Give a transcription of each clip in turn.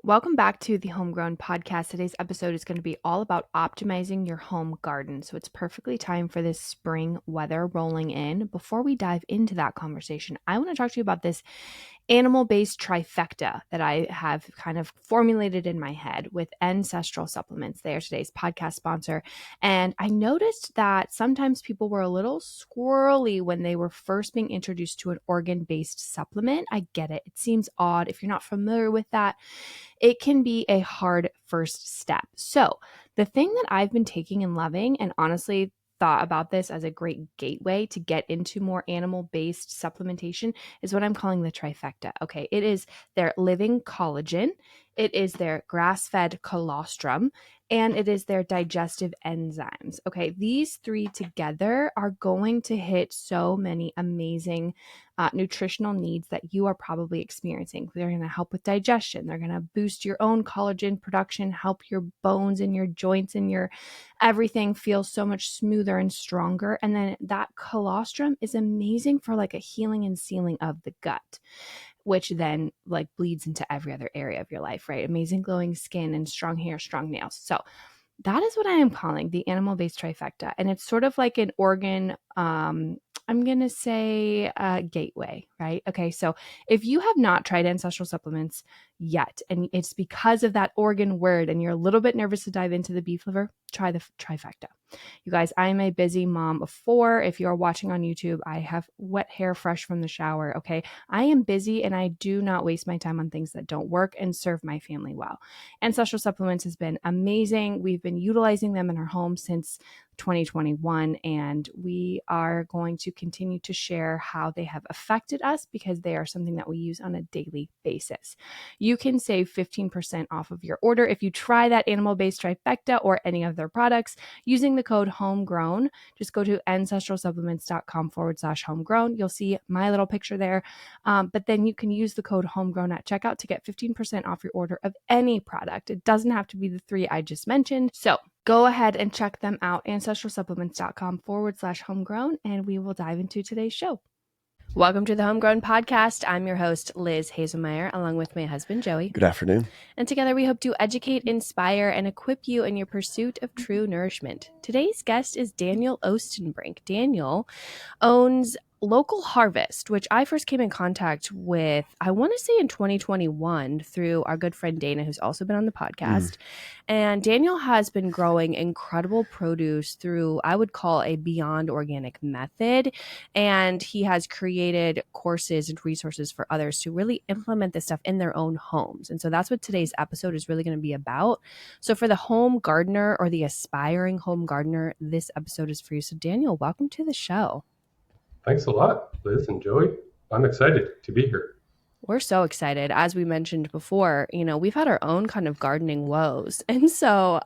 Welcome back to the Homegrown Podcast. Today's episode is going to be all about optimizing your home garden. So it's perfectly time for this spring weather rolling in. Before we dive into that conversation, I want to talk to you about this animal-based trifecta that I have kind of formulated in my head with Ancestral Supplements. They are today's podcast sponsor. And I noticed that sometimes people were a little squirrely when they were first being introduced to an organ-based supplement. I get it. It seems odd. If you're not familiar with that, it can be a hard first step. So the thing that I've been taking and loving, and honestly thought about this as a great gateway to get into more animal-based supplementation, is what I'm calling the trifecta. Okay, it is their living collagen, it is their grass-fed colostrum, and it is their digestive enzymes. Okay, these three together are going to hit so many amazing nutritional needs that you are probably experiencing. They're going to help with digestion. They're going to boost your own collagen production, help your bones and your joints and your everything feel so much smoother and stronger. And then that colostrum is amazing for like a healing and sealing of the gut, which then like bleeds into every other area of your life, right? Amazing glowing skin and strong hair, strong nails. So that is what I am calling the animal-based trifecta. And it's sort of like an organ, I'm going to say gateway, right? Okay, so if you have not tried Ancestral Supplements yet, and it's because of that organ word, and you're a little bit nervous to dive into the beef liver, try the trifecta. You guys, I am a busy mom of 4. If you are watching on YouTube, I have wet hair fresh from the shower, okay? I am busy and I do not waste my time on things that don't work and serve my family well. Ancestral Supplements has been amazing. We've been utilizing them in our home since 2021, and we are going to continue to share how they have affected us because they are something that we use on a daily basis. You can save 15% off of your order if you try that animal-based trifecta or any of their products using the code HOMEGROWN. Just go to ancestralsupplements.com/homegrown. You'll see my little picture there. But then you can use the code HOMEGROWN at checkout to get 15% off your order of any product. It doesn't have to be the 3 I just mentioned. So go ahead and check them out, ancestralsupplements.com/homegrown, and we will dive into today's show. Welcome to the Homegrown Podcast. I'm your host, Liz Hazelmeyer, along with my husband, Joey. Good afternoon. And together we hope to educate, inspire, and equip you in your pursuit of true nourishment. Today's guest is Daniel Oostenbrink. Daniel owns Local Harvest, which I first came in contact with, I want to say in 2021 through our good friend Dana, who's also been on the podcast. And Daniel has been growing incredible produce through, I would call, a beyond organic method. And he has created courses and resources for others to really implement this stuff in their own homes. And so that's what today's episode is really going to be about. So for the home gardener or the aspiring home gardener, this episode is for you. So Daniel, welcome to the show. Thanks a lot, Liz and Joey. I'm excited to be here. We're so excited. As we mentioned before, we've had our own kind of gardening woes. And so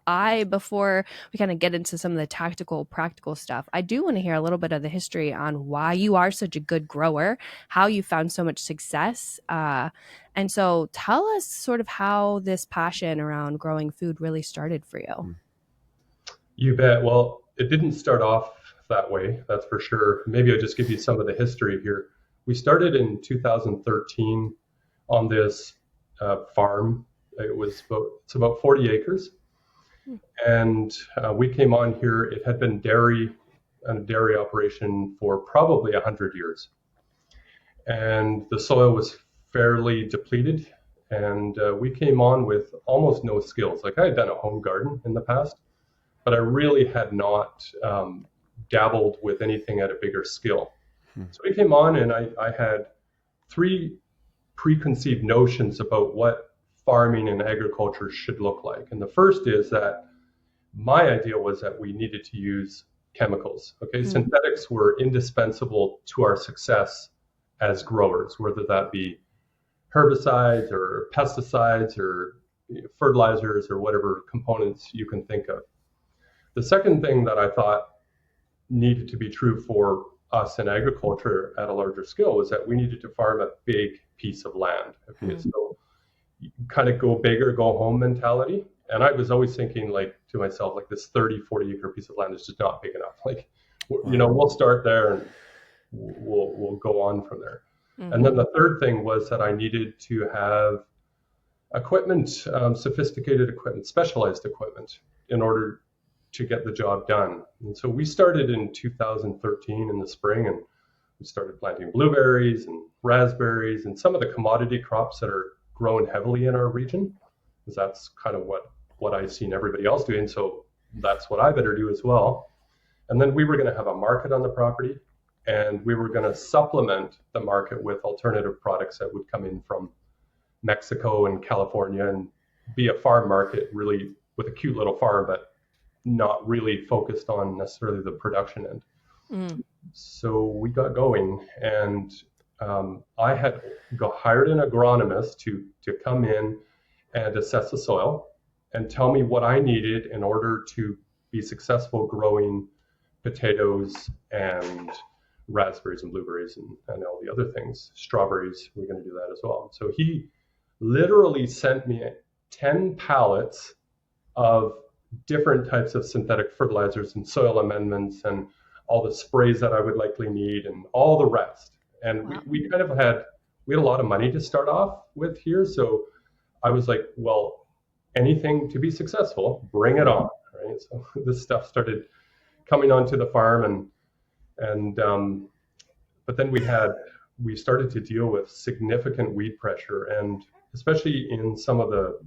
before we kind of get into some of the tactical, practical stuff, I do want to hear a little bit of the history on why you are such a good grower, how you found so much success. And so tell us sort of how this passion around growing food really started for you. You bet. Well, it didn't start off that way, that's for sure. Maybe I'll just give you some of the history here. We started in 2013 on this farm. It's about 40 acres. And we came on here. It had been a dairy operation for probably 100 years. And the soil was fairly depleted. And we came on with almost no skills. Like I had done a home garden in the past, but I really had not dabbled with anything at a bigger scale. So we came on and I had 3 preconceived notions about what farming and agriculture should look like. And the first is that my idea was that we needed to use chemicals. Okay, synthetics were indispensable to our success as growers, whether that be herbicides or pesticides or fertilizers or whatever components you can think of. The second thing that I thought needed to be true for us in agriculture at a larger scale was that we needed to farm a big piece of land. Okay, so you kind of go big or go home mentality. And I was always thinking like to myself, like this 30, 40 acre piece of land is just not big enough. Like, we'll start there and we'll go on from there. And then the third thing was that I needed to have equipment, sophisticated equipment, specialized equipment in order to get the job done. And so we started in 2013 in the spring, and we started planting blueberries and raspberries and some of the commodity crops that are grown heavily in our region, because that's kind of what I've seen everybody else doing. So that's what I better do as well. And then we were going to have a market on the property, and we were going to supplement the market with alternative products that would come in from Mexico and California and be a farm market, really with a cute little farm, but not really focused on necessarily the production end. Mm. So we got going, and I had hired an agronomist to come in and assess the soil and tell me what I needed in order to be successful growing potatoes and raspberries and blueberries and all the other things. Strawberries, we're going to do that as well. So he literally sent me 10 pallets of different types of synthetic fertilizers and soil amendments and all the sprays that I would likely need and all the rest. And wow. we had a lot of money to start off with here. So I was like, well, anything to be successful, bring it on, right? So this stuff started coming onto the farm, but then we started to deal with significant weed pressure, and especially in some of the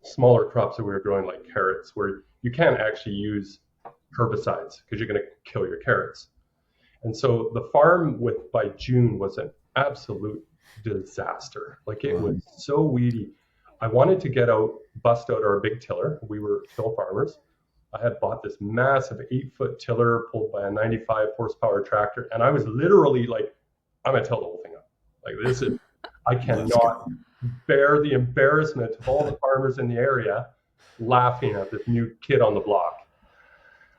smaller crops that we were growing, like carrots, where you can't actually use herbicides because you're going to kill your carrots. And so the farm by June was an absolute disaster. Like, it was so weedy. I wanted to bust out our big tiller. We were hill farmers. I had bought this massive 8-foot tiller pulled by a 95 horsepower tractor. And I was literally like, I'm going to till the whole thing up. Like, I cannot bear the embarrassment of all the farmers in the area laughing at this new kid on the block.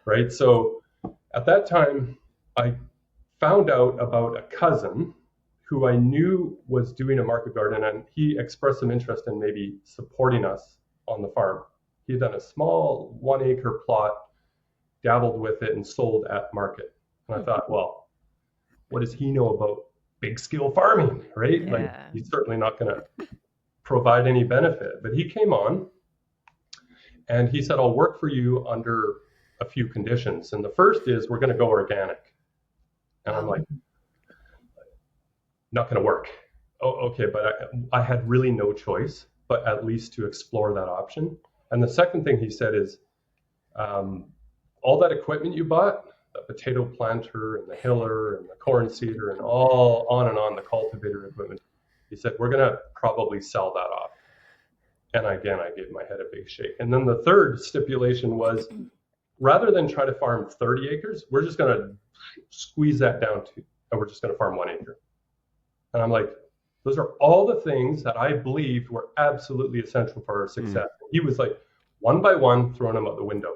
Right. So at that time, I found out about a cousin who I knew was doing a market garden, and he expressed some interest in maybe supporting us on the farm. He had done a small 1-acre plot, dabbled with it, and sold at market. And I thought, well, what does he know about big scale farming, right? Yeah. Like, he's certainly not going to provide any benefit. But he came on and he said, I'll work for you under a few conditions. And the first is, we're going to go organic. And I'm like, not going to work. Oh, okay. But I had really no choice, but at least to explore that option. And the second thing he said is, all that equipment you bought, the potato planter and the hiller and the corn seeder and all on the cultivator equipment, he said, we're going to probably sell that off. And again, I gave my head a big shake. And then the third stipulation was, rather than try to farm 30 acres, we're just going to squeeze that down and we're just going to farm 1 acre. And I'm like, those are all the things that I believed were absolutely essential for our success. He was like, one by one, throwing them out the window.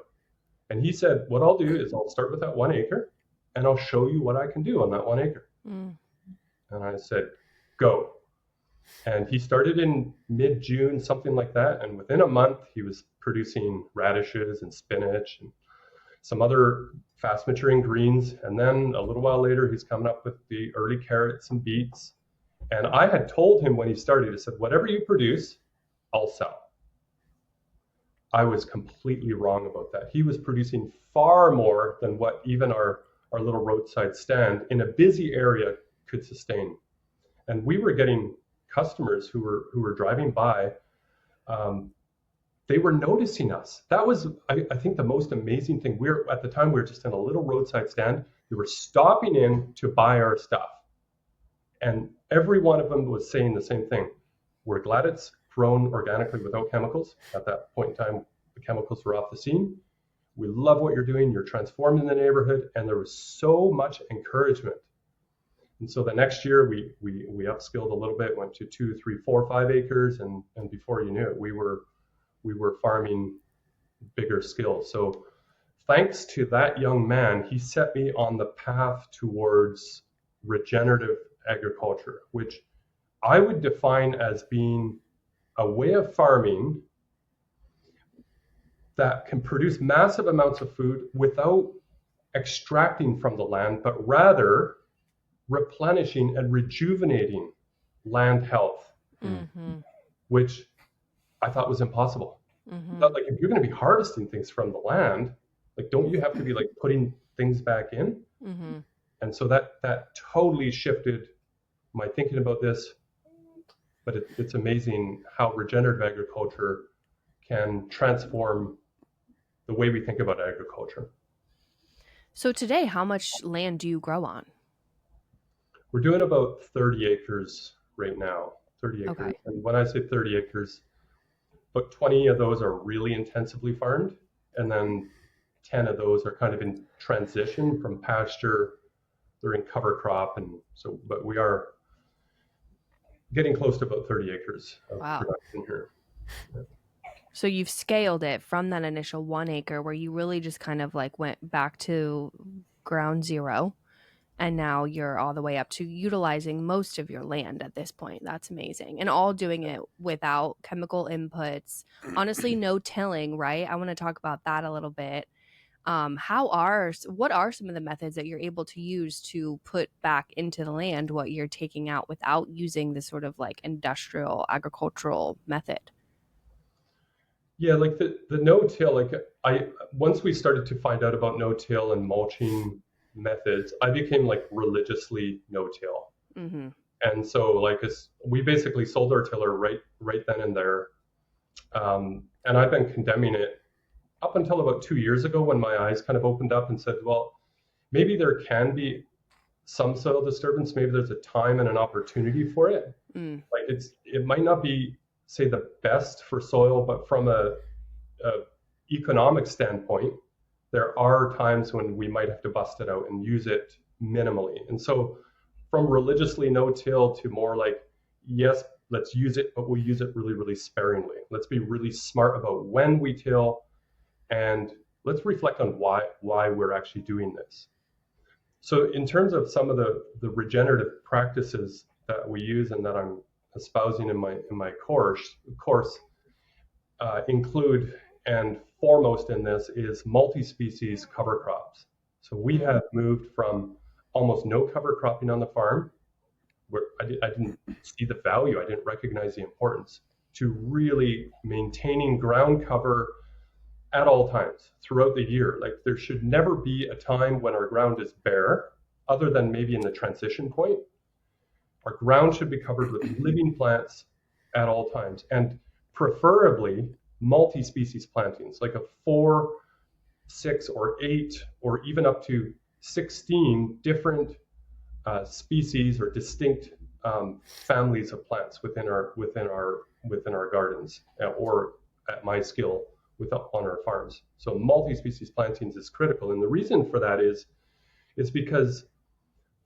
And he said, what I'll do is I'll start with that 1 acre and I'll show you what I can do on that 1 acre. And I said, go. And he started in mid-June, something like that. And within a month, he was producing radishes and spinach and some other fast maturing greens. And then a little while later, he's coming up with the early carrots and beets. And I had told him when he started, I said, whatever you produce, I'll sell. I was completely wrong about that. He was producing far more than what even our little roadside stand in a busy area could sustain. And we were getting customers who were driving by. They were noticing us. That was, I think, the most amazing thing. At the time, we were just in a little roadside stand. They were stopping in to buy our stuff. And every one of them was saying the same thing. We're glad it's grown organically without chemicals. At that point in time, the chemicals were off the scene. We love what you're doing. You're transforming the neighborhood. And there was so much encouragement. And so the next year, we upskilled a little bit, went to 2, 3, 4, 5 acres. And before you knew it, we were farming bigger scale. So thanks to that young man, he set me on the path towards regenerative agriculture, which I would define as being a way of farming that can produce massive amounts of food without extracting from the land, but rather replenishing and rejuvenating land health, which I thought was impossible. Mm-hmm. But like, if you're going to be harvesting things from the land, like, don't you have to be like putting things back in? Mm-hmm. And so that totally shifted my thinking about this. But it's amazing how regenerative agriculture can transform the way we think about agriculture. So today, how much land do you grow on? We're doing about 30 acres right now, 30 Okay. acres. And when I say 30 acres, about 20 of those are really intensively farmed. And then 10 of those are kind of in transition from pasture. They're in cover crop. And so, but we are getting close to about 30 acres of Wow. production here. Yeah. So you've scaled it from that initial 1 acre where you really just kind of like went back to ground zero. And now you're all the way up to utilizing most of your land at this point. That's amazing. And all doing it without chemical inputs. Honestly, no tilling, right? I want to talk about that a little bit. What are some of the methods that you're able to use to put back into the land what you're taking out without using this sort of like industrial agricultural method? Yeah, like the no-till, like once we started to find out about no-till and mulching methods, I became like religiously no-till. Mm-hmm. And so like we basically sold our tiller right then and there. And I've been condemning it up until about 2 years ago when my eyes kind of opened up and said, well, maybe there can be some soil disturbance. Maybe there's a time and an opportunity for it. Mm. Like it might not be, say, the best for soil, but from a economic standpoint, there are times when we might have to bust it out and use it minimally. And so from religiously no-till to more like, yes, let's use it, but we'll use it really, really sparingly. Let's be really smart about when we till, and let's reflect on why we're actually doing this. So in terms of some of the regenerative practices that we use and that I'm espousing in my course include, and foremost in this is multi-species cover crops. So we have moved from almost no cover cropping on the farm, where I didn't see the value, I didn't recognize the importance, to really maintaining ground cover at all times throughout the year. Like, there should never be a time when our ground is bare, other than maybe in the transition point. Our ground should be covered with living plants at all times, and preferably multi-species plantings, like a 4, 6, or 8, or even up to 16 different species or distinct families of plants within our gardens, or at my skill on our farms. So multi-species plantings is critical, and the reason for that is because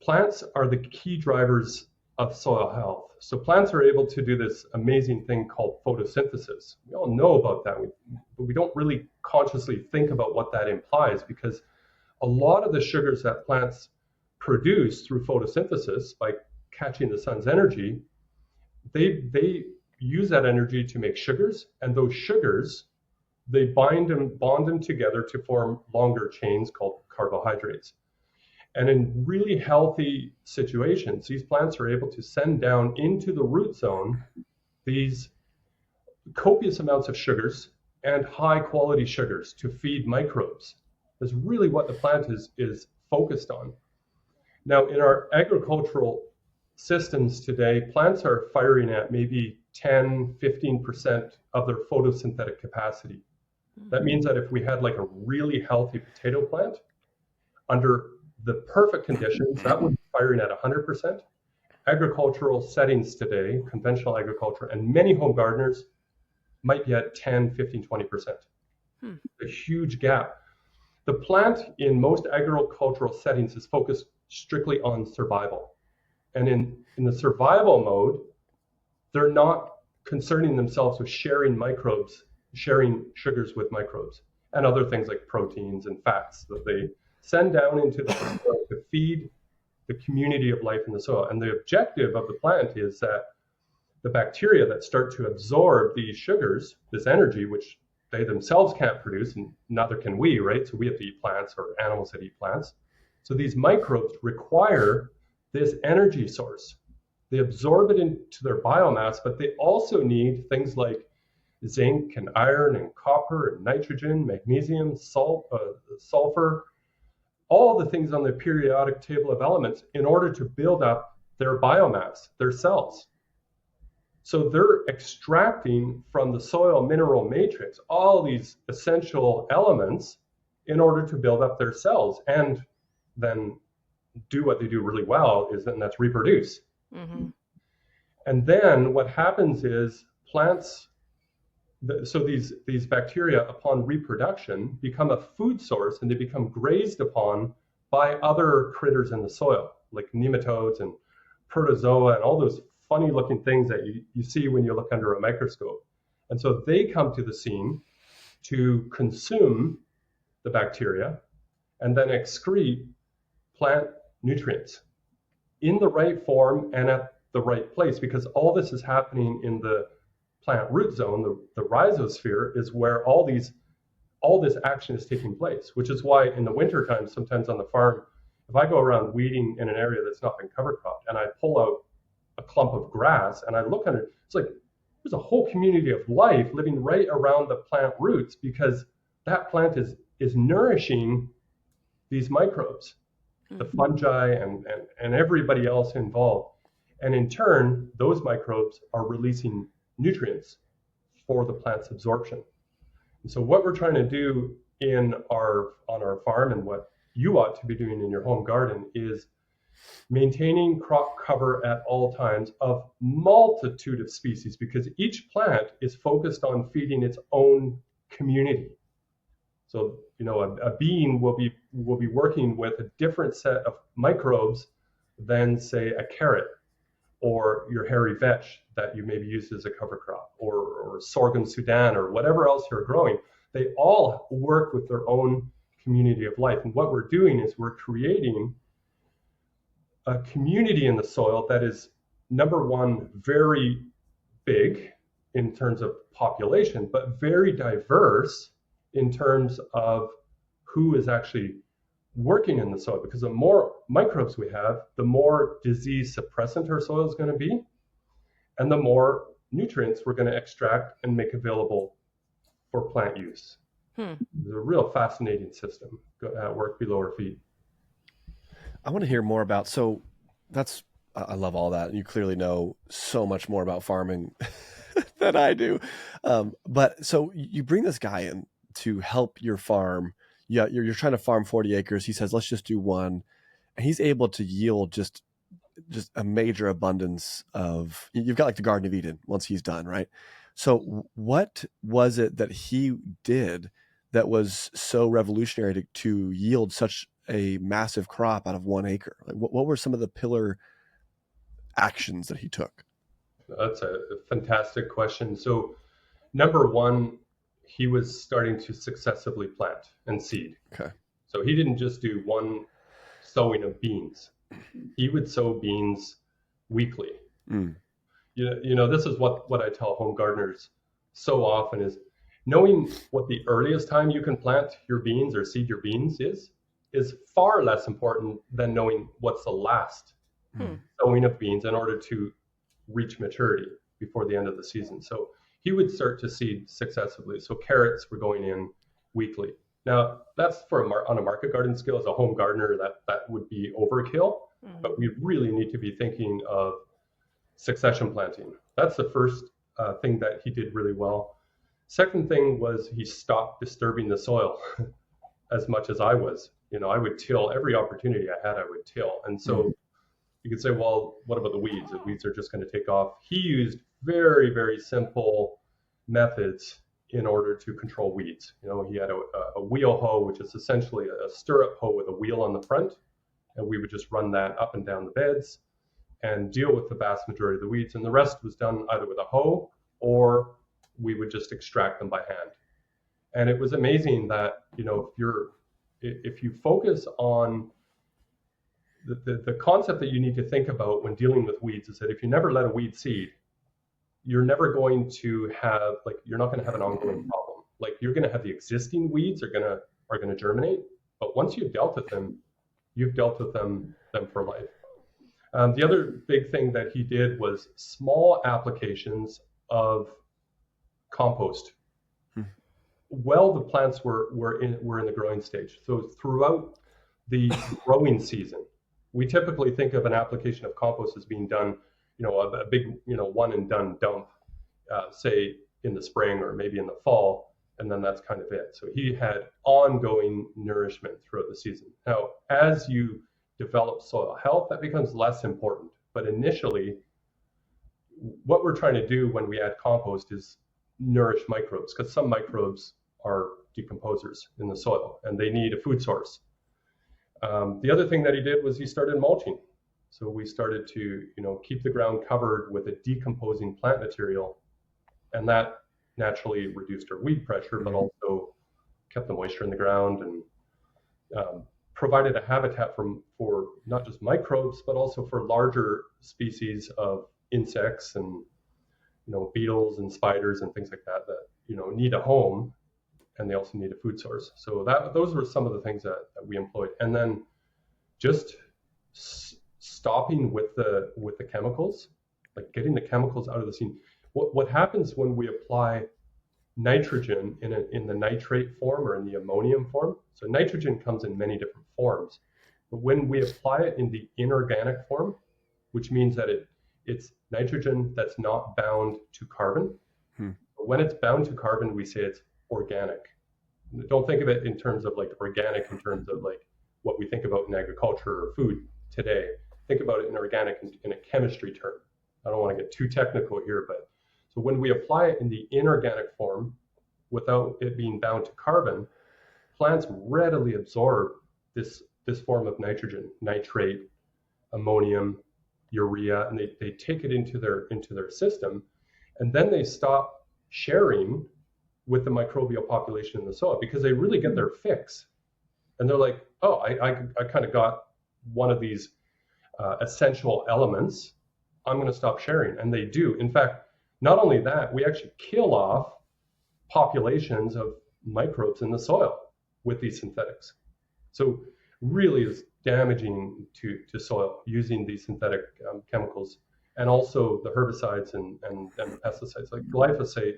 plants are the key drivers of soil health. So plants are able to do this amazing thing called photosynthesis. We all know about that, but we don't really consciously think about what that implies, because a lot of the sugars that plants produce through photosynthesis, by catching the sun's energy, they use that energy to make sugars, and those sugars, they bond them together to form longer chains called carbohydrates. And in really healthy situations, these plants are able to send down into the root zone these copious amounts of sugars and high quality sugars to feed microbes. That's really what the plant is focused on. Now, in our agricultural systems today, plants are firing at maybe 10, 15% of their photosynthetic capacity. That means that if we had like a really healthy potato plant, under the perfect conditions, that would be firing at 100%. Agricultural settings today, conventional agriculture, and many home gardeners might be at 10, 15, 20%. A huge gap. The plant in most agricultural settings is focused strictly on survival. And in the survival mode, they're not concerning themselves with sharing sugars with microbes, and other things like proteins and fats that they send down into the soil to feed the community of life in the soil. And the objective of the plant is that the bacteria that start to absorb these sugars, this energy, which they themselves can't produce, and neither can we, right? So we have to eat plants, or animals that eat plants. So these microbes require this energy source. They absorb it into their biomass, but they also need things like zinc and iron and copper and nitrogen, magnesium, sulfur, all the things on the periodic table of elements in order to build up their biomass, their cells. So they're extracting from the soil mineral matrix all these essential elements in order to build up their cells and then do what they do really well is then that's reproduce. Mm-hmm. And then what happens is plants, so these bacteria upon reproduction become a food source and they become grazed upon by other critters in the soil, like nematodes and protozoa and all those funny looking things that you see when you look under a microscope. And so they come to the scene to consume the bacteria and then excrete plant nutrients in the right form and at the right place, because all this is happening in the plant root zone, the rhizosphere, is where all this action is taking place, which is why in the wintertime, sometimes on the farm, if I go around weeding in an area that's not been cover cropped and I pull out a clump of grass and I look under it, it's like there's a whole community of life living right around the plant roots because that plant is nourishing these microbes, the fungi and everybody else involved. And in turn, those microbes are releasing nutrients for the plant's absorption. And so what we're trying to do on our farm and what you ought to be doing in your home garden is maintaining crop cover at all times of multitude of species, because each plant is focused on feeding its own community. So, a bean will be working with a different set of microbes than, say, a carrot or your hairy vetch that you maybe use as a cover crop, or sorghum Sudan, or whatever else you're growing. They all work with their own community of life. And what we're doing is we're creating a community in the soil that is, number one, very big in terms of population, but very diverse in terms of who is actually working in the soil. Because the more microbes we have, the more disease suppressant our soil is going to be, and the more nutrients we're going to extract and make available for plant use. It's a real fascinating system at work below our feet. I want to hear more about, I love all that. You clearly know so much more about farming than I do. But so you bring this guy in to help your farm. Yeah, you're trying to farm 40 acres. He says, let's just do one. And he's able to yield just a major abundance of, you've got like the Garden of Eden once he's done, right? So what was it that he did that was so revolutionary to yield such a massive crop out of 1 acre? Like what were some of the pillar actions that he took? That's a fantastic question. So number one, he was starting to successively plant and seed. Okay. So he didn't just do one sowing of beans. He would sow beans weekly. This is what I tell home gardeners so often is knowing what the earliest time you can plant your beans or seed your beans is far less important than knowing what's the last sowing of beans in order to reach maturity before the end of the season. So he would start to seed successively. So carrots were going in weekly. Now that's on a market garden scale. As a home gardener, that would be overkill, but we really need to be thinking of succession planting. That's the first thing that he did really well. Second thing was he stopped disturbing the soil as much as I was. I would till every opportunity I had, I would till. And so you could say, well, what about the weeds? The weeds are just going to take off. He used very, very simple methods in order to control weeds. He had a wheel hoe, which is essentially a stirrup hoe with a wheel on the front. And we would just run that up and down the beds and deal with the vast majority of the weeds. And the rest was done either with a hoe or we would just extract them by hand. And it was amazing that, if you focus on the concept that you need to think about when dealing with weeds is that if you never let a weed seed, you're never going to have, you're not going to have an ongoing problem. You're going to have the existing weeds are going to germinate, but once you've dealt with them, you've dealt with them for life. The other big thing that he did was small applications of compost. Hmm. Well, the plants were in the growing stage. So throughout the growing season, we typically think of an application of compost as being done, a big, one and done dump, say in the spring or maybe in the fall, and then that's kind of it. So he had ongoing nourishment throughout the season. Now, as you develop soil health, that becomes less important. But initially, what we're trying to do when we add compost is nourish microbes, because some microbes are decomposers in the soil and they need a food source. The other thing that he did was he started mulching. So we started to, keep the ground covered with a decomposing plant material, and that naturally reduced our weed pressure, but also kept the moisture in the ground and provided a habitat for not just microbes, but also for larger species of insects and beetles and spiders and things like that need a home, and they also need a food source. So those were some of the things that we employed. And then just stopping with the chemicals, like getting the chemicals out of the scene. What happens when we apply nitrogen in the nitrate form or in the ammonium form? So nitrogen comes in many different forms, but when we apply it in the inorganic form, which means that it's nitrogen that's not bound to carbon. But when it's bound to carbon, we say it's organic. Don't think of it in terms of like organic, in terms of like what we think about in agriculture or food today. Think about it in organic in a chemistry term. I don't want to get too technical here, but so when we apply it in the inorganic form without it being bound to carbon, plants readily absorb this form of nitrogen, nitrate, ammonium, urea, and they take it into their system, and then they stop sharing with the microbial population in the soil because they really get their fix. And they're like, oh, I kind of got one of these essential elements. I'm going to stop sharing. And they do. In fact, not only that, we actually kill off populations of microbes in the soil with these synthetics. So really is damaging to soil using these synthetic chemicals, and also the herbicides and the pesticides. Like glyphosate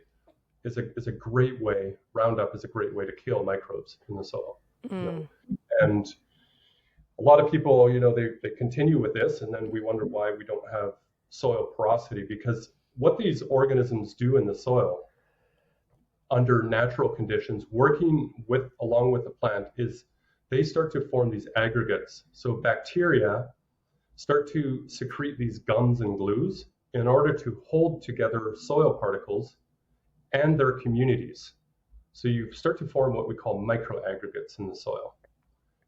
is a great way, Roundup is a great way to kill microbes in the soil. And a lot of people, they continue with this, and then we wonder why we don't have soil porosity, because what these organisms do in the soil under natural conditions, working along with the plant, is they start to form these aggregates. So bacteria start to secrete these gums and glues in order to hold together soil particles and their communities. So you start to form what we call microaggregates in the soil.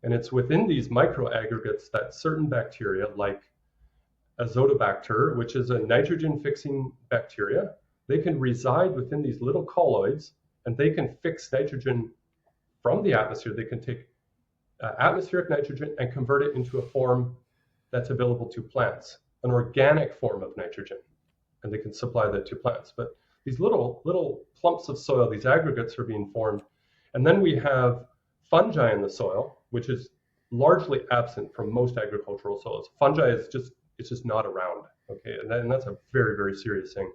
And it's within these microaggregates that certain bacteria, like Azotobacter, which is a nitrogen-fixing bacteria, they can reside within these little colloids, and they can fix nitrogen from the atmosphere. They can take atmospheric nitrogen and convert it into a form that's available to plants, an organic form of nitrogen, and they can supply that to plants. But these little clumps of soil, these aggregates are being formed. And then we have fungi in the soil, which is largely absent from most agricultural soils. Fungi is just not around, okay? And that's a very, very serious thing.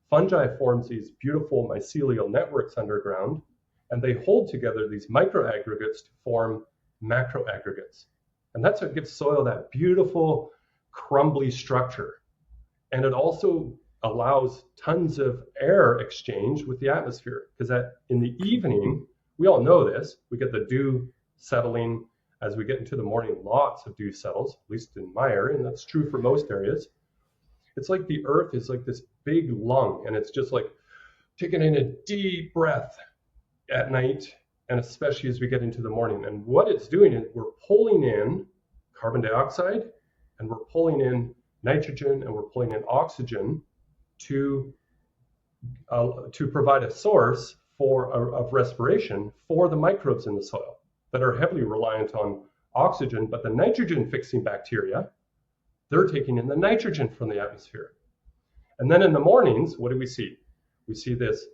Fungi forms these beautiful mycelial networks underground, and they hold together these microaggregates to form macroaggregates. And that's what gives soil that beautiful, crumbly structure. And it also allows tons of air exchange with the atmosphere, because in the evening, we all know this, we get the dew settling. As we get into the morning, lots of dew settles, at least in my area, and that's true for most areas. It's like the earth is like this big lung, and it's just like taking in a deep breath at night, and especially as we get into the morning. And what it's doing is we're pulling in carbon dioxide, and we're pulling in nitrogen, and we're pulling in oxygen to provide a source of respiration for the microbes in the soil that are heavily reliant on oxygen. But the nitrogen fixing bacteria, they're taking in the nitrogen from the atmosphere. And then in the mornings, what do we see? We see this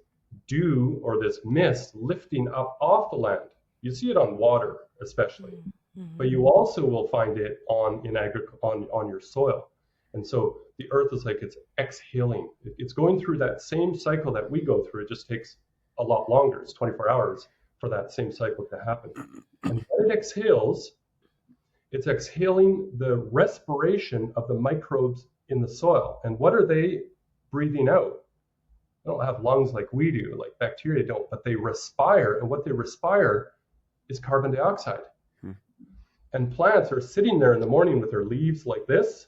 dew or this mist lifting up off the land. You see it on water especially, but you also will find it on your soil. And so the earth is like it's exhaling. It's going through that same cycle that we go through. It just takes a lot longer. It's 24 hours for that same cycle to happen. And when it exhales, it's exhaling the respiration of the microbes in the soil. And what are they breathing out? They don't have lungs like we do, like bacteria don't, but they respire. And what they respire is carbon dioxide. And plants are sitting there in the morning with their leaves like this,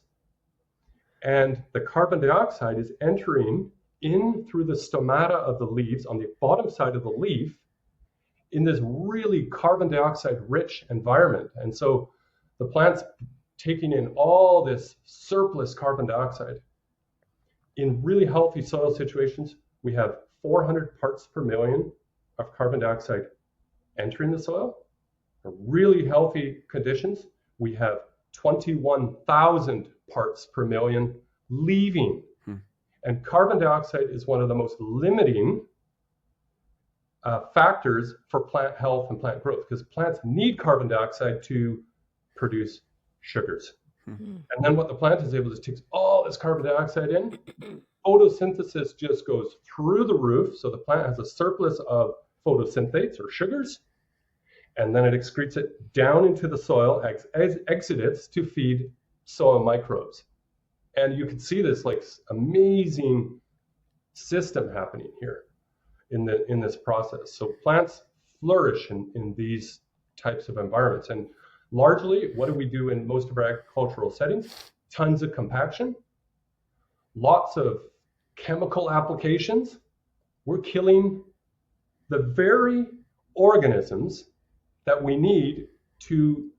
and the carbon dioxide is entering in through the stomata of the leaves on the bottom side of the leaf in this really carbon dioxide rich environment. And so the plant's taking in all this surplus carbon dioxide. In really healthy soil situations, we have 400 parts per million of carbon dioxide entering the soil. In really healthy conditions, we have 21,000 parts per million leaving. And carbon dioxide is one of the most limiting factors for plant health and plant growth, because plants need carbon dioxide to produce sugars. And then what the plant is able to do is takes all this carbon dioxide in. Photosynthesis just goes through the roof. So the plant has a surplus of photosynthates or sugars, and then it excretes it down into the soil, exits to feed soil microbes. And you can see this like amazing system happening here in this process. So plants flourish in these types of environments. And largely, what do we do in most of our agricultural settings? Tons of compaction, lots of chemical applications. We're killing the very organisms that we need to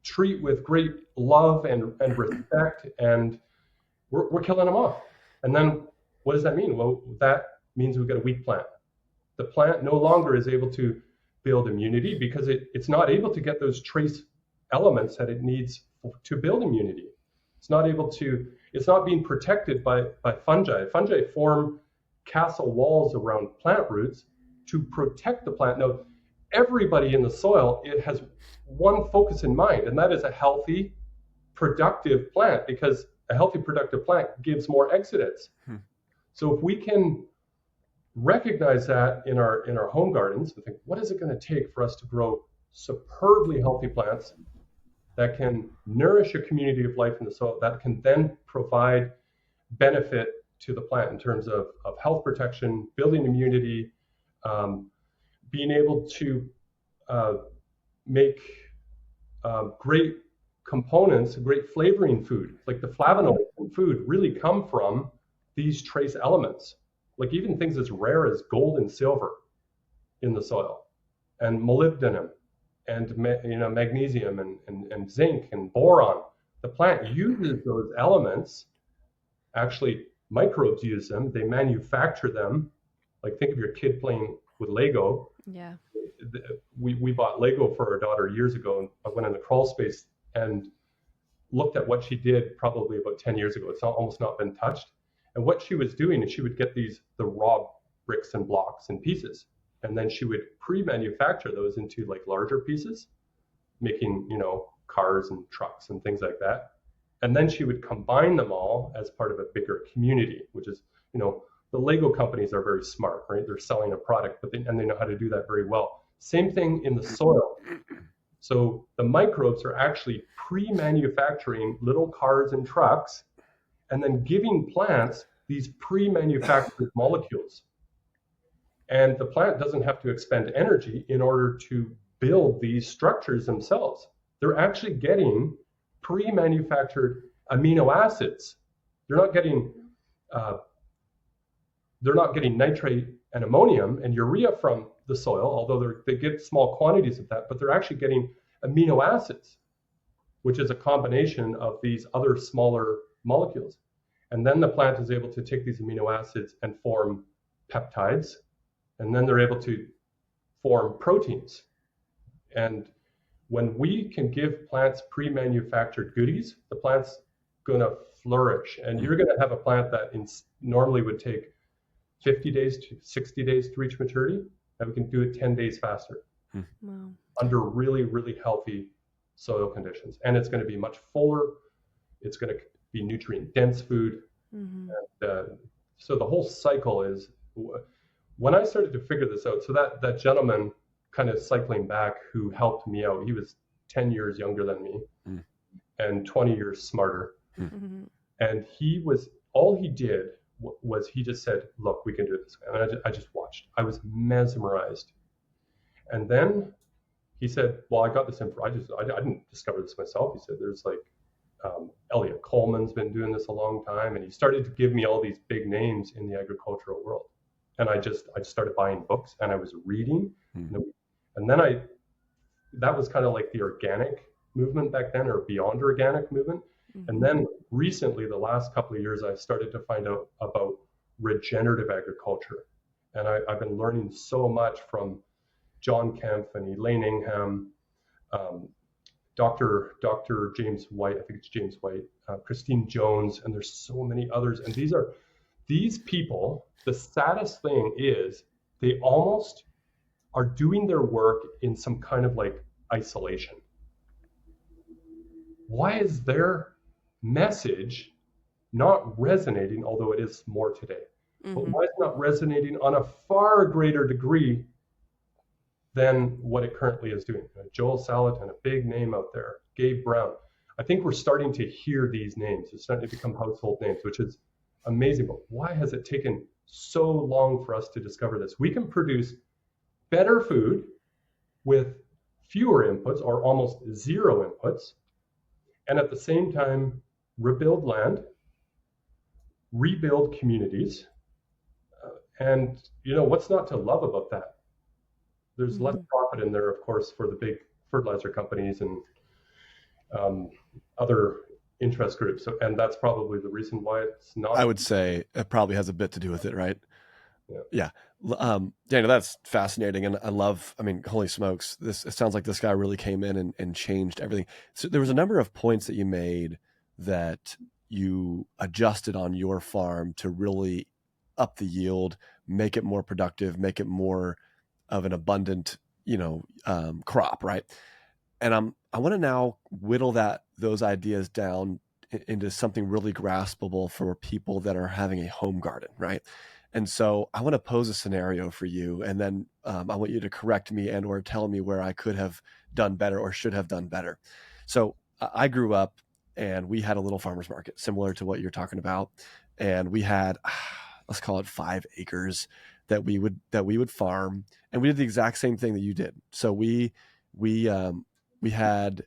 treat with great love and respect, and we're killing them off. And then what does that mean? Well, that means we've got a weak plant. The plant no longer is able to build immunity because it's not able to get those trace elements that it needs to build immunity. It's not being protected by fungi. Fungi form castle walls around plant roots to protect the plant. Now, everybody in the soil, it has one focus in mind, and that is a healthy, productive plant, because a healthy, productive plant gives more exudates. So if we can recognize that in our home gardens and think, what is it going to take for us to grow superbly healthy plants that can nourish a community of life in the soil, that can then provide benefit to the plant in terms of health protection, building immunity, being able to make great components, great flavoring food, like the flavonoids in food really come from these trace elements, like even things as rare as gold and silver in the soil, and molybdenum, and magnesium and zinc and boron. The plant uses those elements. Actually, microbes use them. They manufacture them. Like, think of your kid playing with Lego. Yeah. We bought Lego for our daughter years ago, and I went in the crawl space and looked at what she did probably about 10 years ago. It's almost not been touched. And what she was doing is she would get the raw bricks and blocks and pieces, and then she would pre-manufacture those into like larger pieces, making, cars and trucks and things like that. And then she would combine them all as part of a bigger community, which is, the Lego companies are very smart, right? They're selling a product, and they know how to do that very well. Same thing in the soil. So the microbes are actually pre-manufacturing little cars and trucks, and then giving plants these pre-manufactured molecules. And the plant doesn't have to expend energy in order to build these structures themselves. They're actually getting pre-manufactured amino acids. They're not getting nitrate and ammonium and urea from the soil, although they get small quantities of that, but they're actually getting amino acids, which is a combination of these other smaller molecules. And then the plant is able to take these amino acids and form peptides, and then they're able to form proteins. And when we can give plants pre-manufactured goodies, the plant's going to flourish. And you're going to have a plant that normally would take 50 days to 60 days to reach maturity, and we can do it 10 days faster. Wow. Under really, really healthy soil conditions. And it's going to be much fuller. It's going to be nutrient dense food. Mm-hmm. And so the whole cycle is, when I started to figure this out, so that gentleman kind of cycling back who helped me out, he was 10 years younger than me and 20 years smarter. Mm-hmm. And all he did was he just said, look, we can do it this way. And I just watched. I was mesmerized. And then he said, well, I got this info. I didn't discover this myself. He said, there's like, Elliot Coleman's been doing this a long time. And he started to give me all these big names in the agricultural world. And I just started buying books and I was reading. And then that was kind of like the organic movement back then, or beyond organic movement. Mm-hmm. And then recently, the last couple of years, I started to find out about regenerative agriculture. And I've been learning so much from John Kempf and Elaine Ingham, Dr. James White, I think it's James White, Christine Jones, and there's so many others. And these people, the saddest thing is they almost are doing their work in some kind of like isolation. Why is their message not resonating, although it is more today? Mm-hmm. But why is it not resonating on a far greater degree than what it currently is doing? Joel Salatin, a big name out there, Gabe Brown. I think we're starting to hear these names. It's starting to become household names, which is amazing. But why has it taken so long for us to discover this? We can produce better food with fewer inputs or almost zero inputs, and at the same time rebuild land, rebuild communities, and what's not to love about that? There's less profit in there, of course, for the big fertilizer companies and other interest groups, and that's probably the reason why it's not. I would say it probably has a bit to do with it, right? Yeah. Daniel, that's fascinating. And holy smokes, it sounds like this guy really came in and changed everything. So there was a number of points that you made that you adjusted on your farm to really up the yield, make it more productive, make it more of an abundant, crop. Right. And I want to now whittle those ideas down into something really graspable for people that are having a home garden. Right. And so I want to pose a scenario for you, and then I want you to correct me and or tell me where I could have done better or should have done better. So I grew up and we had a little farmer's market similar to what you're talking about. And we had, let's call it 5 acres that we would farm. And we did the exact same thing that you did. So we had,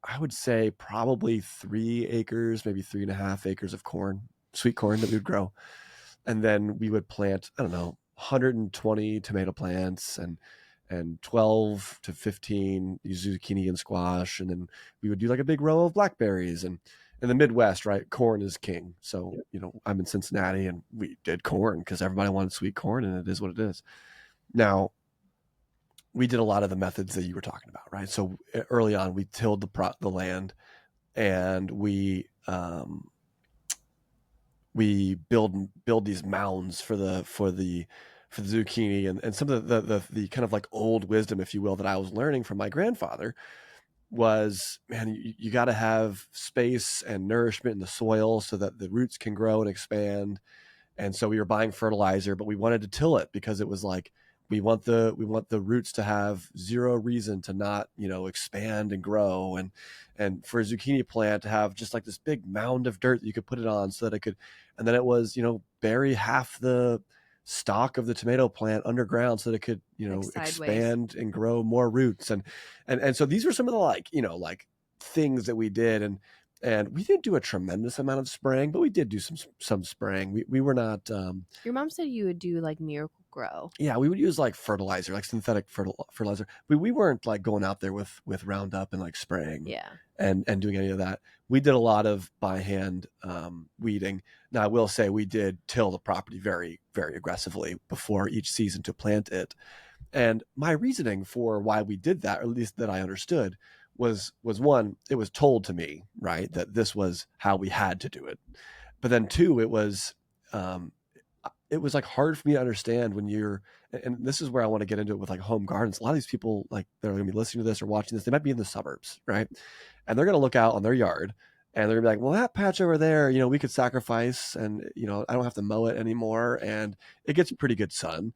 I would say probably 3 acres, maybe 3.5 acres of corn, sweet corn that we would grow. And then we would plant, 120 tomato plants and 12 to 15 zucchini and squash. And then we would do like a big row of blackberries. And in the Midwest, right, corn is king. So, I'm in Cincinnati and we did corn because everybody wanted sweet corn, and it is what it is. Now, we did a lot of the methods that you were talking about, right? So early on, we tilled the land, and we build these mounds for the zucchini, and some of the kind of like old wisdom, if you will, that I was learning from my grandfather was, man, you got to have space and nourishment in the soil so that the roots can grow and expand. And so we were buying fertilizer, but we wanted to till it because it was like, we want the roots to have zero reason to not, expand and grow. And for a zucchini plant to have just like this big mound of dirt that you could put it on so that it could, and then it was, bury half the stalk of the tomato plant underground so that it could, expand and grow more roots. And so these were some of the like things that we did. And we didn't do a tremendous amount of spraying, but we did do some spraying. We were not. Your mom said you would do like Miracle Grow. Yeah, we would use like fertilizer, like synthetic fertilizer. We weren't like going out there with Roundup and like spraying. Yeah. And doing any of that. We did a lot of by hand weeding. Now I will say we did till the property very, very aggressively before each season to plant it. And my reasoning for why we did that, or at least that I understood, was one, it was told to me, right, that this was how we had to do it. But then 2, it was like hard for me to understand when and this is where I want to get into it with like home gardens. A lot of these people like that are going to be listening to this or watching this, they might be in the suburbs, right? And they're going to look out on their yard And they're gonna be like, well, that patch over there, we could sacrifice, and I don't have to mow it anymore, and it gets pretty good sun.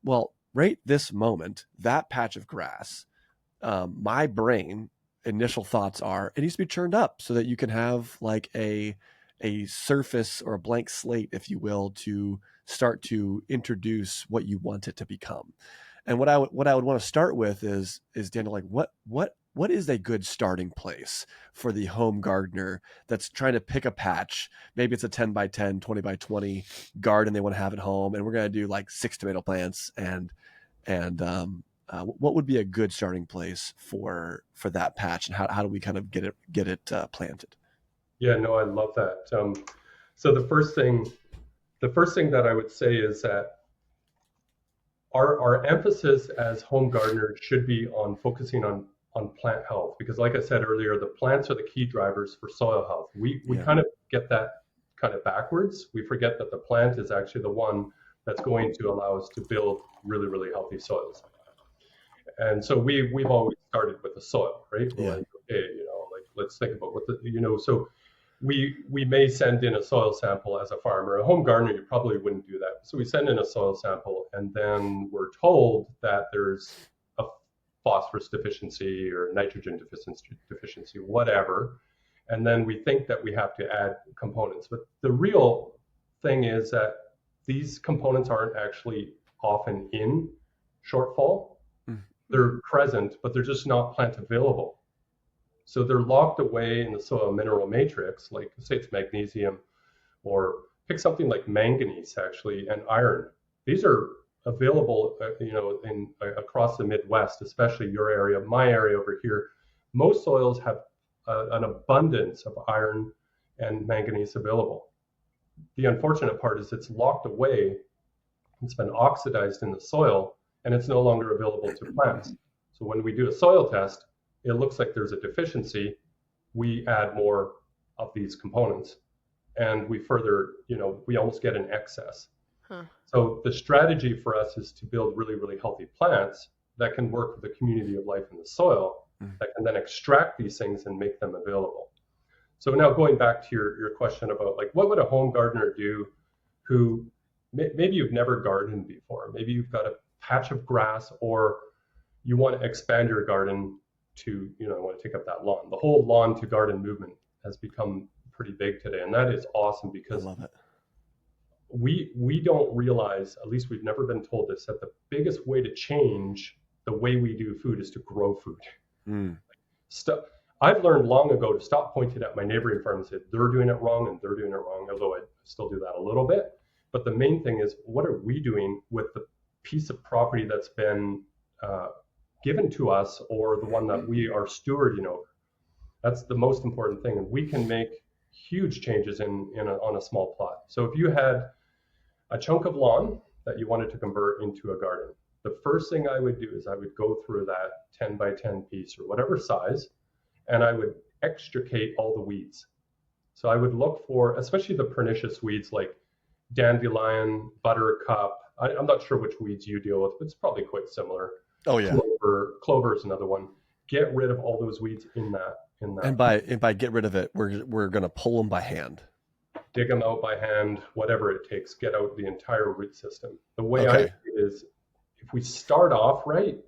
Well, right this moment, that patch of grass, my brain initial thoughts are it needs to be churned up so that you can have like a surface or a blank slate, if you will, to start to introduce what you want it to become. And what I would want to start with is Daniel, like what is a good starting place for the home gardener that's trying to pick a patch? Maybe it's a 10 by 10, 20 by 20 garden they want to have at home, and we're going to do like 6 tomato plants, and what would be a good starting place for that patch, and how do we kind of get it planted? Yeah, no, I love that. So the first thing that I would say is that our emphasis as home gardeners should be on focusing on plant health, because like I said earlier, the plants are the key drivers for soil health. We kind of get that kind of backwards. We forget that the plant is actually the one that's going to allow us to build really, really healthy soils. And so we've always started with the soil, right? Yeah. Like, okay, like let's think about what so we may send in a soil sample as a farmer. A home gardener, you probably wouldn't do that. So we send in a soil sample, and then we're told that there's a phosphorus deficiency or nitrogen deficiency, whatever. And then we think that we have to add components. But the real thing is that these components aren't actually often in shortfall. They're present, but they're just not plant available. So they're locked away in the soil mineral matrix, like say it's magnesium, or pick something like manganese actually, and iron. These are available, in across the Midwest, especially your area, my area over here. Most soils have an abundance of iron and manganese available. The unfortunate part is it's locked away, it's been oxidized in the soil, and it's no longer available to plants. So when we do a soil test, it looks like there's a deficiency. We add more of these components, and we further, we almost get an excess. So the strategy for us is to build really, really healthy plants that can work with the community of life in the soil, that can then extract these things and make them available. So now going back to your question about like, what would a home gardener do who maybe you've never gardened before? Maybe you've got a patch of grass, or you want to expand your garden to, want to take up that lawn. The whole lawn to garden movement has become pretty big today, and that is awesome because I love it. We don't realize, at least we've never been told this, that the biggest way to change the way we do food is to grow food. I've learned long ago to stop pointing at my neighboring farm and say they're doing it wrong and they're doing it wrong, although I still do that a little bit. But the main thing is, what are we doing with the piece of property that's been given to us, or the one that we are stewarding over? That's the most important thing, and we can make huge changes on a small plot. So if you had a chunk of lawn that you wanted to convert into a garden, the first thing I would do is I would go through that 10 by 10 piece or whatever size, and I would extricate all the weeds. So I would look for, especially the pernicious weeds like dandelion, buttercup. I'm not sure which weeds you deal with, but it's probably quite similar. Oh yeah. Clover is another one. Get rid of all those weeds in that. And by get rid of it, we're going to pull them by hand. Dig them out by hand, whatever it takes. Get out the entire root system. The way I see it is, if we start off right,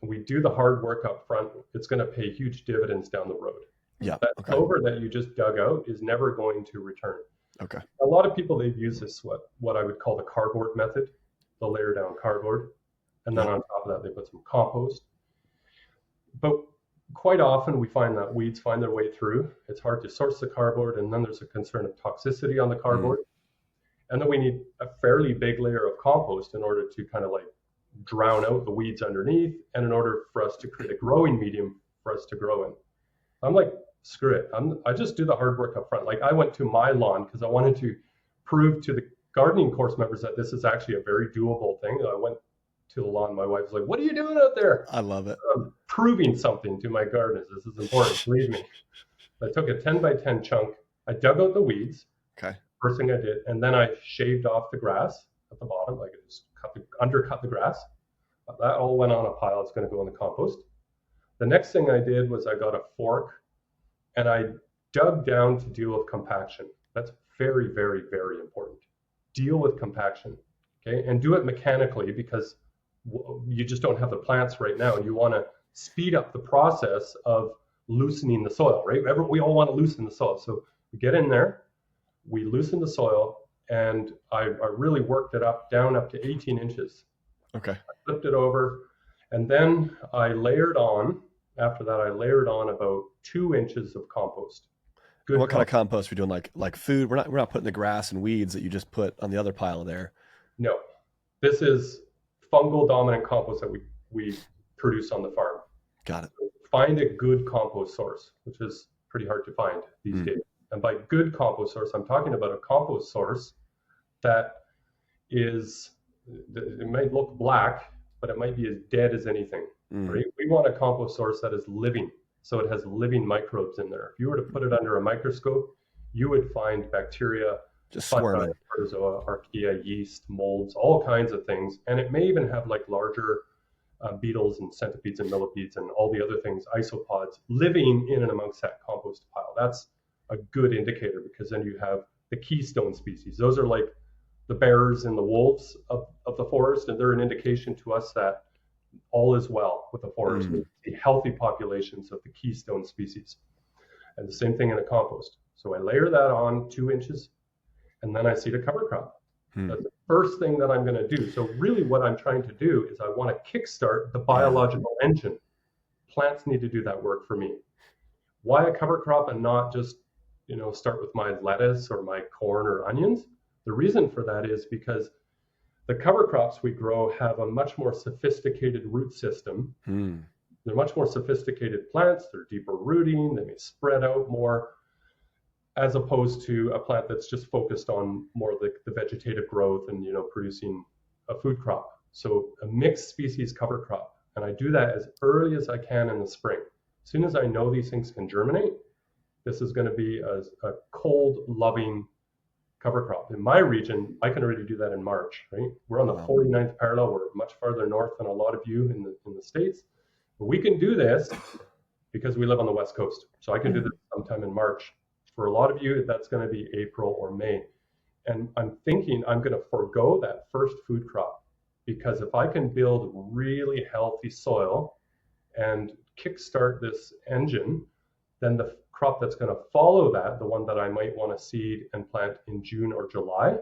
and we do the hard work up front, it's going to pay huge dividends down the road. Yeah. That clover that you just dug out is never going to return. Okay. A lot of people, they've used this, what I would call the cardboard method. They'll layer down cardboard, and then on top of that, they put some compost. But quite often we find that weeds find their way through. It's hard to source the cardboard, and then there's a concern of toxicity on the cardboard. And then we need a fairly big layer of compost in order to kind of like drown out the weeds underneath, and in order for us to create a growing medium for us to grow in. I'm like, screw it. I just do the hard work up front. Like I went to my lawn because I wanted to prove to the gardening course members that this is actually a very doable thing. I went to the lawn. My wife was like, "What are you doing out there?" I love it. I'm proving something to my gardeners. This is important. Believe me. I took a 10 by 10 chunk. I dug out the weeds. Okay. First thing I did, and then I shaved off the grass at the bottom. Like I just undercut the grass. That all went on a pile. It's going to go in the compost. The next thing I did was I got a fork, and I dug down to deal with compaction. That's very, very, very important. Deal with compaction, okay? And do it mechanically, because you just don't have the plants right now. You want to speed up the process of loosening the soil, right? We all want to loosen the soil. So we get in there, we loosen the soil, and I really worked it down up to 18 inches. Okay. I flipped it over, and then after that, I layered on about 2 inches of compost. Good. What kind of compost are we doing? Like food? We're not putting the grass and weeds that you just put on the other pile there. No, this is fungal dominant compost that we produce on the farm. Got it. Find a good compost source, which is pretty hard to find these days. And by good compost source, I'm talking about a compost source that is, it might look black, but it might be as dead as anything. Right? We want a compost source that is living. So it has living microbes in there. If you were to put it under a microscope, you would find bacteria, just swarming, protozoa, archaea, yeast, molds, all kinds of things. And it may even have like larger beetles and centipedes and millipedes and all the other things, isopods, living in and amongst that compost pile. That's a good indicator, because then you have the keystone species. Those are like the bears and the wolves of the forest, and they're an indication to us that all is well with the forest. We see healthy populations of the keystone species. And the same thing in a compost. So I layer that on 2 inches, and then I seed a cover crop. That's the first thing that I'm going to do. So really what I'm trying to do is I want to kickstart the biological engine. Plants need to do that work for me. Why a cover crop and not just, start with my lettuce or my corn or onions? The reason for that is because the cover crops we grow have a much more sophisticated root system. They're much more sophisticated plants. They're deeper rooting. They may spread out more, as opposed to a plant that's just focused on more the vegetative growth and producing a food crop. So a mixed species cover crop, and I do that as early as I can in the spring. As soon as I know these things can germinate, this is going to be a cold loving cover crop. In my region, I can already do that in March, right? We're on the 49th parallel. We're much farther north than a lot of you in the States. But we can do this because we live on the West Coast. So I can do this sometime in March. For a lot of you, that's going to be April or May. And I'm thinking I'm going to forego that first food crop, because if I can build really healthy soil and kickstart this engine, then the crop that's going to follow that, the one that I might want to seed and plant in June or July,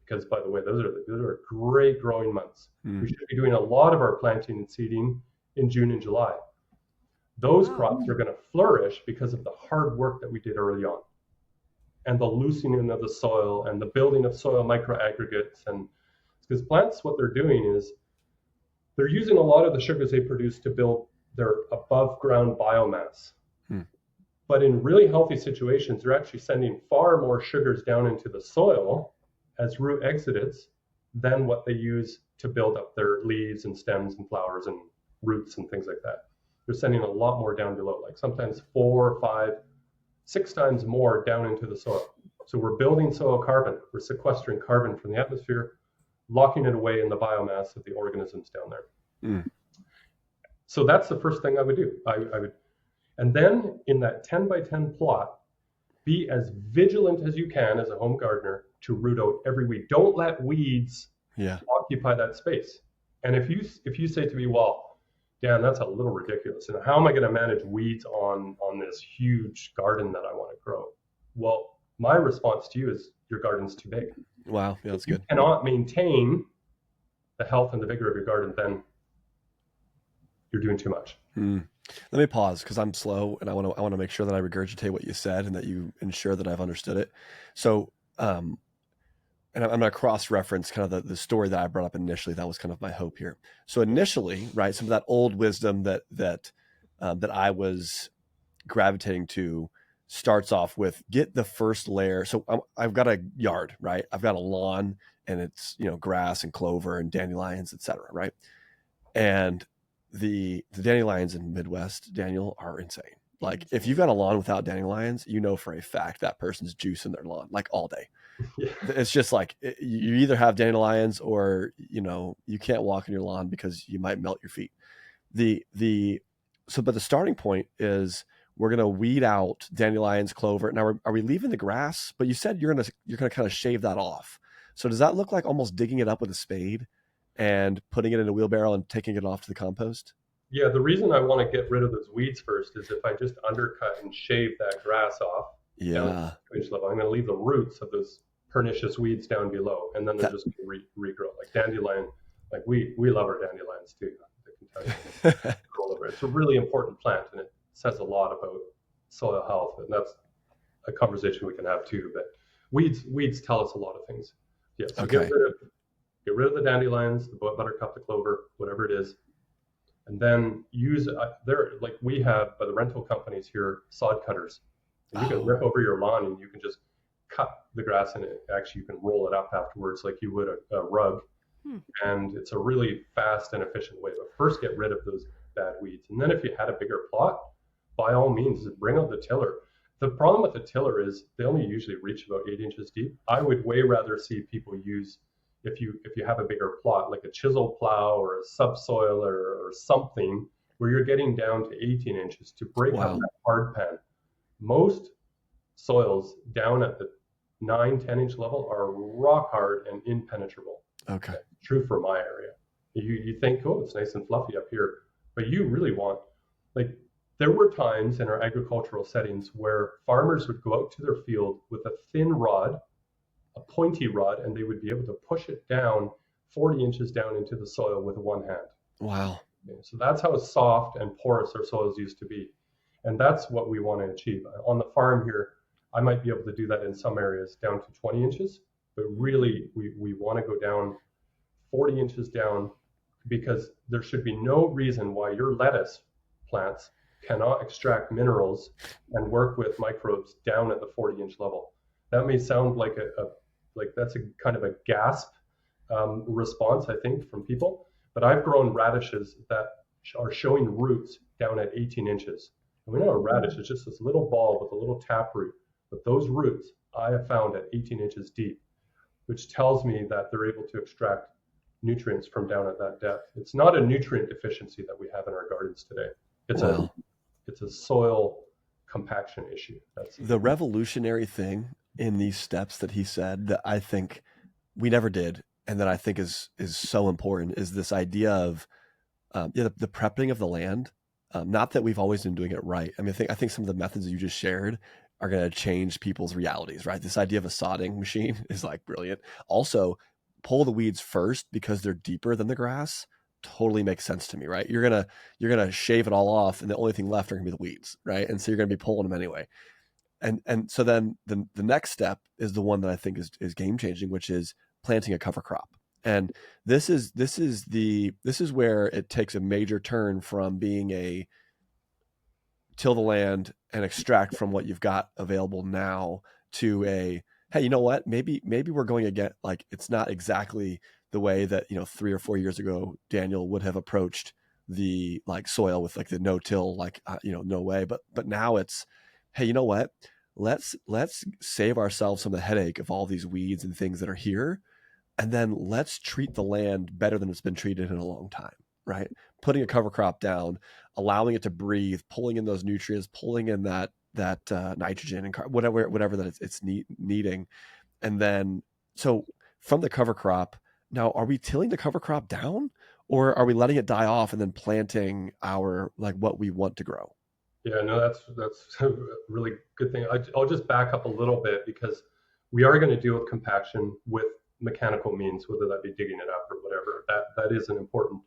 because by the way, those are great growing months. We should be doing a lot of our planting and seeding in June and July. Those crops are going to flourish because of the hard work that we did early on, and the loosening of the soil and the building of soil microaggregates. And because plants, what they're doing is they're using a lot of the sugars they produce to build their above ground biomass. But in really healthy situations, they're actually sending far more sugars down into the soil as root exudates than what they use to build up their leaves and stems and flowers and roots and things like that. They're sending a lot more down below, like sometimes 4, 5, 6 times more down into the soil. So we're building soil carbon. We're sequestering carbon from the atmosphere, locking it away in the biomass of the organisms down there. So that's the first thing I would do. I would. And then in that 10 by 10 plot, be as vigilant as you can as a home gardener to root out every weed. Don't let weeds occupy that space. And if you say to me, well, Dan, that's a little ridiculous. And how am I going to manage weeds on this huge garden that I want to grow? Well, my response to you is your garden's too big. Wow, yeah, that's good. If you cannot maintain the health and the vigor of your garden, then you're doing too much. Let me pause, because I'm slow and I want to make sure that I regurgitate what you said and that you ensure that I've understood it. So, and I'm going to cross-reference kind of the story that I brought up initially. That was kind of my hope here. So initially, right, some of that old wisdom that I was gravitating to starts off with get the first layer. So I've got a yard, right? I've got a lawn, and it's grass and clover and dandelions, etc. Right, and the dandelions in Midwest, Daniel, are insane. Like if you've got a lawn without dandelions, for a fact that person's juicing their lawn like all day. Yeah. It's just like you either have dandelions or you can't walk on your lawn because you might melt your feet. But the starting point is we're going to weed out dandelions, clover. Now, are we leaving the grass? But you said you're going to kind of shave that off. So does that look like almost digging it up with a spade and putting it in a wheelbarrow and taking it off to the compost? Yeah, the reason I want to get rid of those weeds first is if I just undercut and shave that grass off down to 2-inch level, I'm going to leave the roots of those pernicious weeds down below, and then they're just going to regrow. Like dandelion, like we love our dandelions too. I can tell you. It's a really important plant, and it says a lot about soil health, and that's a conversation we can have too. But weeds tell us a lot of things. Yeah, so get rid of the dandelions, the buttercup, the clover, whatever it is. And then use like we have by the rental companies here, sod cutters. And you can rip over your lawn and you can just cut the grass in it. Actually, you can roll it up afterwards like you would a rug. And it's a really fast and efficient way. But first, get rid of those bad weeds. And then if you had a bigger plot, by all means, bring out the tiller. The problem with the tiller is they only usually reach about 8 inches deep. I would way rather see people use, if you have a bigger plot, like a chisel plow or a subsoil or something where you're getting down to 18 inches to break up that hard pan. Most soils down at the 9-10 inch level are rock hard and impenetrable. Okay. True for my area. You think, oh, it's nice and fluffy up here, but you really want, like, there were times in our agricultural settings where farmers would go out to their field with a thin rod, a pointy rod, and they would be able to push it down 40 inches down into the soil with one hand. Wow. Okay, so that's how soft and porous our soils used to be. And that's what we want to achieve. On the farm here, I might be able to do that in some areas down to 20 inches, but really we want to go down 40 inches down, because there should be no reason why your lettuce plants cannot extract minerals and work with microbes down at the 40-inch level. That may sound like that's a kind of a gasp response, I think, from people. But I've grown radishes that are showing roots down at 18 inches. And we know a radish is just this little ball with a little taproot. But those roots I have found at 18 inches deep, which tells me that they're able to extract nutrients from down at that depth. It's not a nutrient deficiency that we have in our gardens today. It's a soil compaction issue. That's the revolutionary thing in these steps that he said that I think we never did, and that I think is so important, is this idea of the prepping of the land. Not that we've always been doing it right. I mean, I think some of the methods that you just shared are going to change people's realities, right? This idea of a sodding machine is like brilliant. Also, pull the weeds first because they're deeper than the grass. Totally makes sense to me, right? You're gonna shave it all off, and the only thing left are gonna be the weeds, right? And so you're gonna be pulling them anyway. And so then the next step is the one that I think is game changing, which is planting a cover crop. And this is where it takes a major turn from being a till the land and extract from what you've got available now to a, hey, you know what? Maybe we're going again. Like, it's not exactly the way that, 3 or 4 years ago, Daniel would have approached the like soil with like the no-till, like, no way. But now it's, hey, you know what? Let's save ourselves some of the headache of all these weeds and things that are here. And then let's treat the land better than it's been treated in a long time, right? Putting a cover crop down, allowing it to breathe, pulling in those nutrients, pulling in that nitrogen and whatever that it's needing. And then, so from the cover crop, now, are we tilling the cover crop down, or are we letting it die off and then planting our, like, what we want to grow? Yeah, no, that's a really good thing. I'll just back up a little bit, because we are going to deal with compaction with mechanical means, whether that be digging it up or whatever. That is an important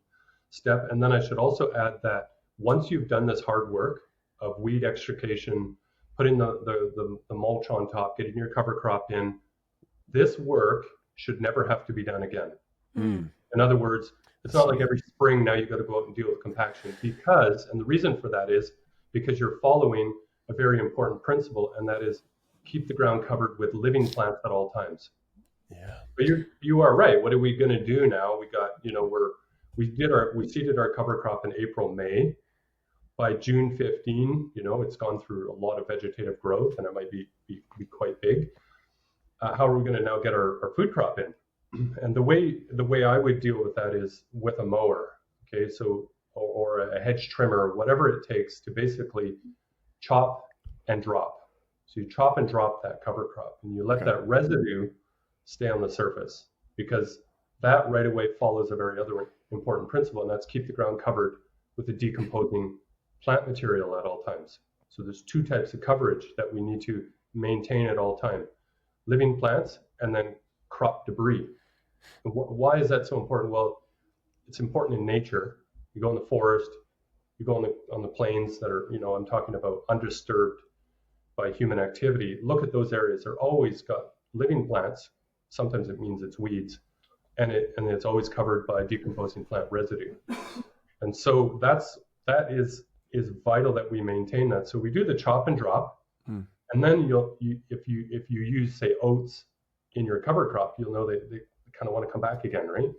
step. And then I should also add that once you've done this hard work of weed extrication, putting the mulch on top, getting your cover crop in, this work should never have to be done again. In other words, it's not like every spring now you've got to go out and deal with compaction, and the reason for that is because you're following a very important principle, and that is keep the ground covered with living plants at all times. Yeah. But you are right. What are we going to do now? We got, we seeded our cover crop in April, May. By June 15, it's gone through a lot of vegetative growth, and it might be quite big. How are we going to now get our food crop in? And the way I would deal with that is with a mower, okay? So, or a hedge trimmer, whatever it takes to basically chop and drop. So you chop and drop that cover crop, and you let that residue stay on the surface, because that right away follows a very other important principle, and that's keep the ground covered with a decomposing plant material at all times. So there's two types of coverage that we need to maintain at all time: living plants and then crop debris. And why is that so important? Well, it's important in nature. You go in the forest, you go on the plains that are, I'm talking about undisturbed by human activity. Look at those areas. They're always got living plants. Sometimes it means it's weeds, and it's always covered by decomposing plant residue. And so that is vital that we maintain that. So we do the chop and drop, and then if you use, say, oats in your cover crop, you'll know they kind of want to come back again, right?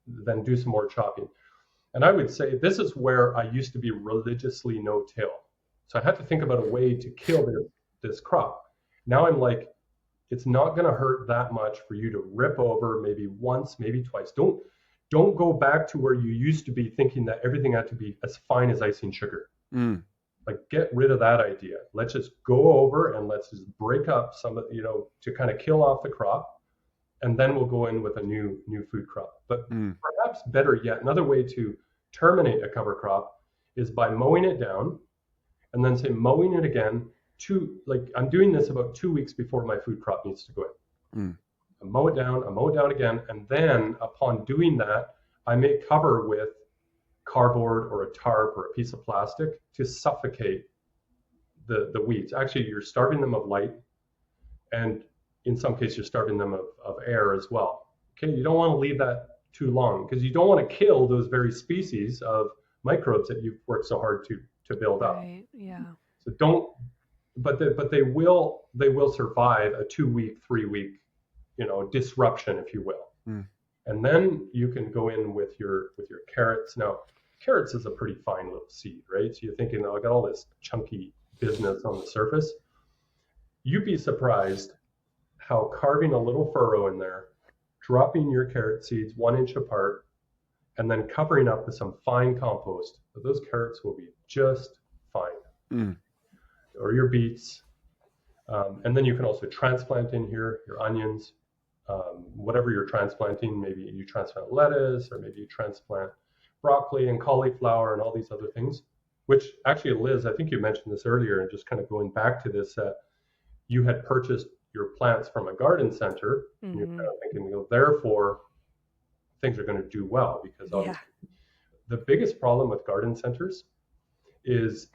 Then do some more chopping. And I would say this is where I used to be religiously no-till. So I had to think about a way to kill this crop. Now I'm like, it's not going to hurt that much for you to rip over maybe once, maybe twice. Don't go back to where you used to be thinking that everything had to be as fine as icing sugar. Like, get rid of that idea. Let's just go over and let's just break up some of, to kind of kill off the crop. And then we'll go in with a new food crop. But perhaps better yet, another way to terminate a cover crop is by mowing it down, and then say mowing it again I'm doing this about 2 weeks before my food crop needs to go in. I mow it down again, and then upon doing that, I may cover with cardboard or a tarp or a piece of plastic to suffocate the weeds. Actually, you're starving them of light, and in some cases, you're starving them of air as well. Okay, you don't want to leave that too long, because you don't want to kill those very species of microbes that you've worked so hard to build up. Right. Yeah. So don't, but they will survive a 2 week, 3 week, disruption, if you will. And then you can go in with your carrots. Now, carrots is a pretty fine little seed, right? So you're thinking, I got all this chunky business on the surface. You'd be surprised how carving a little furrow in there, dropping your carrot seeds 1 inch apart, and then covering up with some fine compost, those carrots will be just fine. Or your beets. And then you can also transplant in here your onions, whatever you're transplanting. Maybe you transplant lettuce, or maybe you transplant broccoli and cauliflower and all these other things, which actually, Liz, I think you mentioned this earlier, and just kind of going back to this, that you had purchased your plants from a garden center, and you're kind of thinking, therefore things are going to do well, because the biggest problem with garden centers is,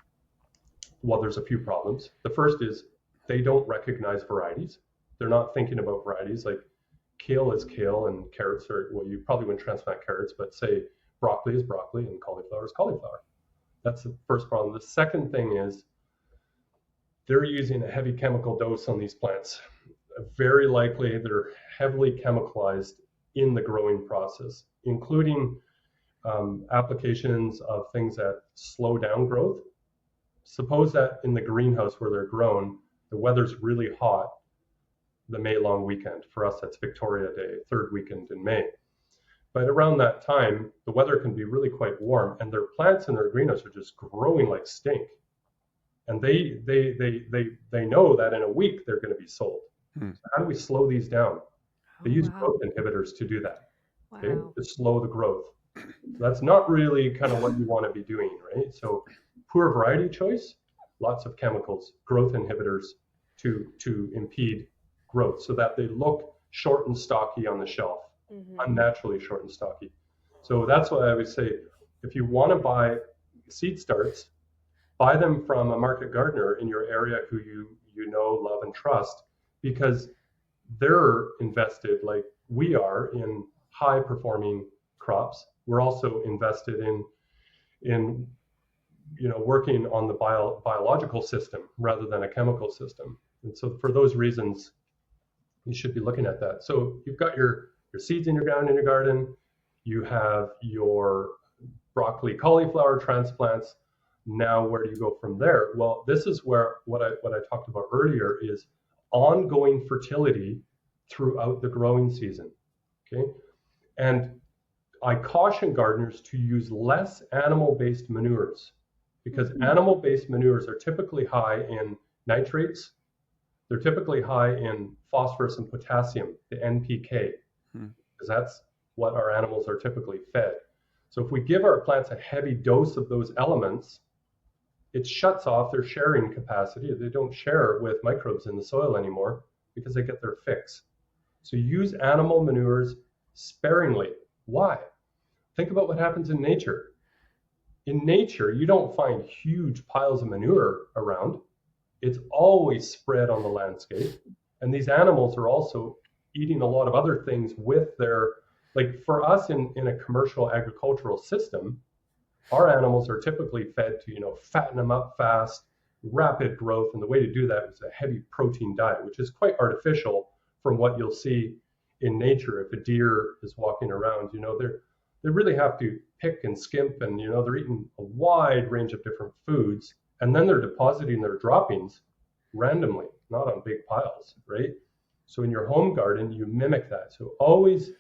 well, there's a few problems. The first is they don't recognize varieties. They're not thinking about varieties. Like, kale is kale and carrots are, well, you probably wouldn't transplant carrots, but say broccoli is broccoli and cauliflower is cauliflower. That's the first problem. The second thing is they're using a heavy chemical dose on these plants. Very likely they're heavily chemicalized in the growing process, including applications of things that slow down growth. Suppose that in the greenhouse where they're grown, the weather's really hot the May long weekend. For us, that's Victoria Day, third weekend in May. But around that time, the weather can be really quite warm, and their plants in their greenhouse are just growing like stink. And they know that in a week they're going to be sold. So how do we slow these down? They use growth inhibitors to do that, okay, to slow the growth. That's not really kind of what you want to be doing, right? So poor variety choice, lots of chemicals, growth inhibitors to impede growth, so that they look short and stocky on the shelf, unnaturally short and stocky. So that's why I would say, if you want to buy seed starts, buy them from a market gardener in your area who you know, love, and trust, because they're invested, like we are, in high performing crops. We're also invested in working on the biological system rather than a chemical system. And so for those reasons, you should be looking at that. So you've got your seeds in your ground, in your garden. You have your broccoli, cauliflower transplants. Now, where do you go from there? Well, this is where what I talked about earlier is ongoing fertility throughout the growing season. Okay, and I caution gardeners to use less animal-based manures. because animal-based manures are typically high in nitrates. They're typically high in phosphorus and potassium, the NPK, because that's what our animals are typically fed. So if we give our plants a heavy dose of those elements, it shuts off their sharing capacity. They don't share with microbes in the soil anymore because they get their fix. So use animal manures sparingly. Why? Think about what happens in nature. In nature, you don't find huge piles of manure around. It's always spread on the landscape. And these animals are also eating a lot of other things with their, like for us in a commercial agricultural system, our animals are typically fed to, fatten them up fast, rapid growth. And the way to do that is a heavy protein diet, which is quite artificial from what you'll see in nature. If a deer is walking around, they really have to pick and skimp, and they're eating a wide range of different foods, and then they're depositing their droppings randomly, not on big piles, right? So in your home garden, you mimic that. So always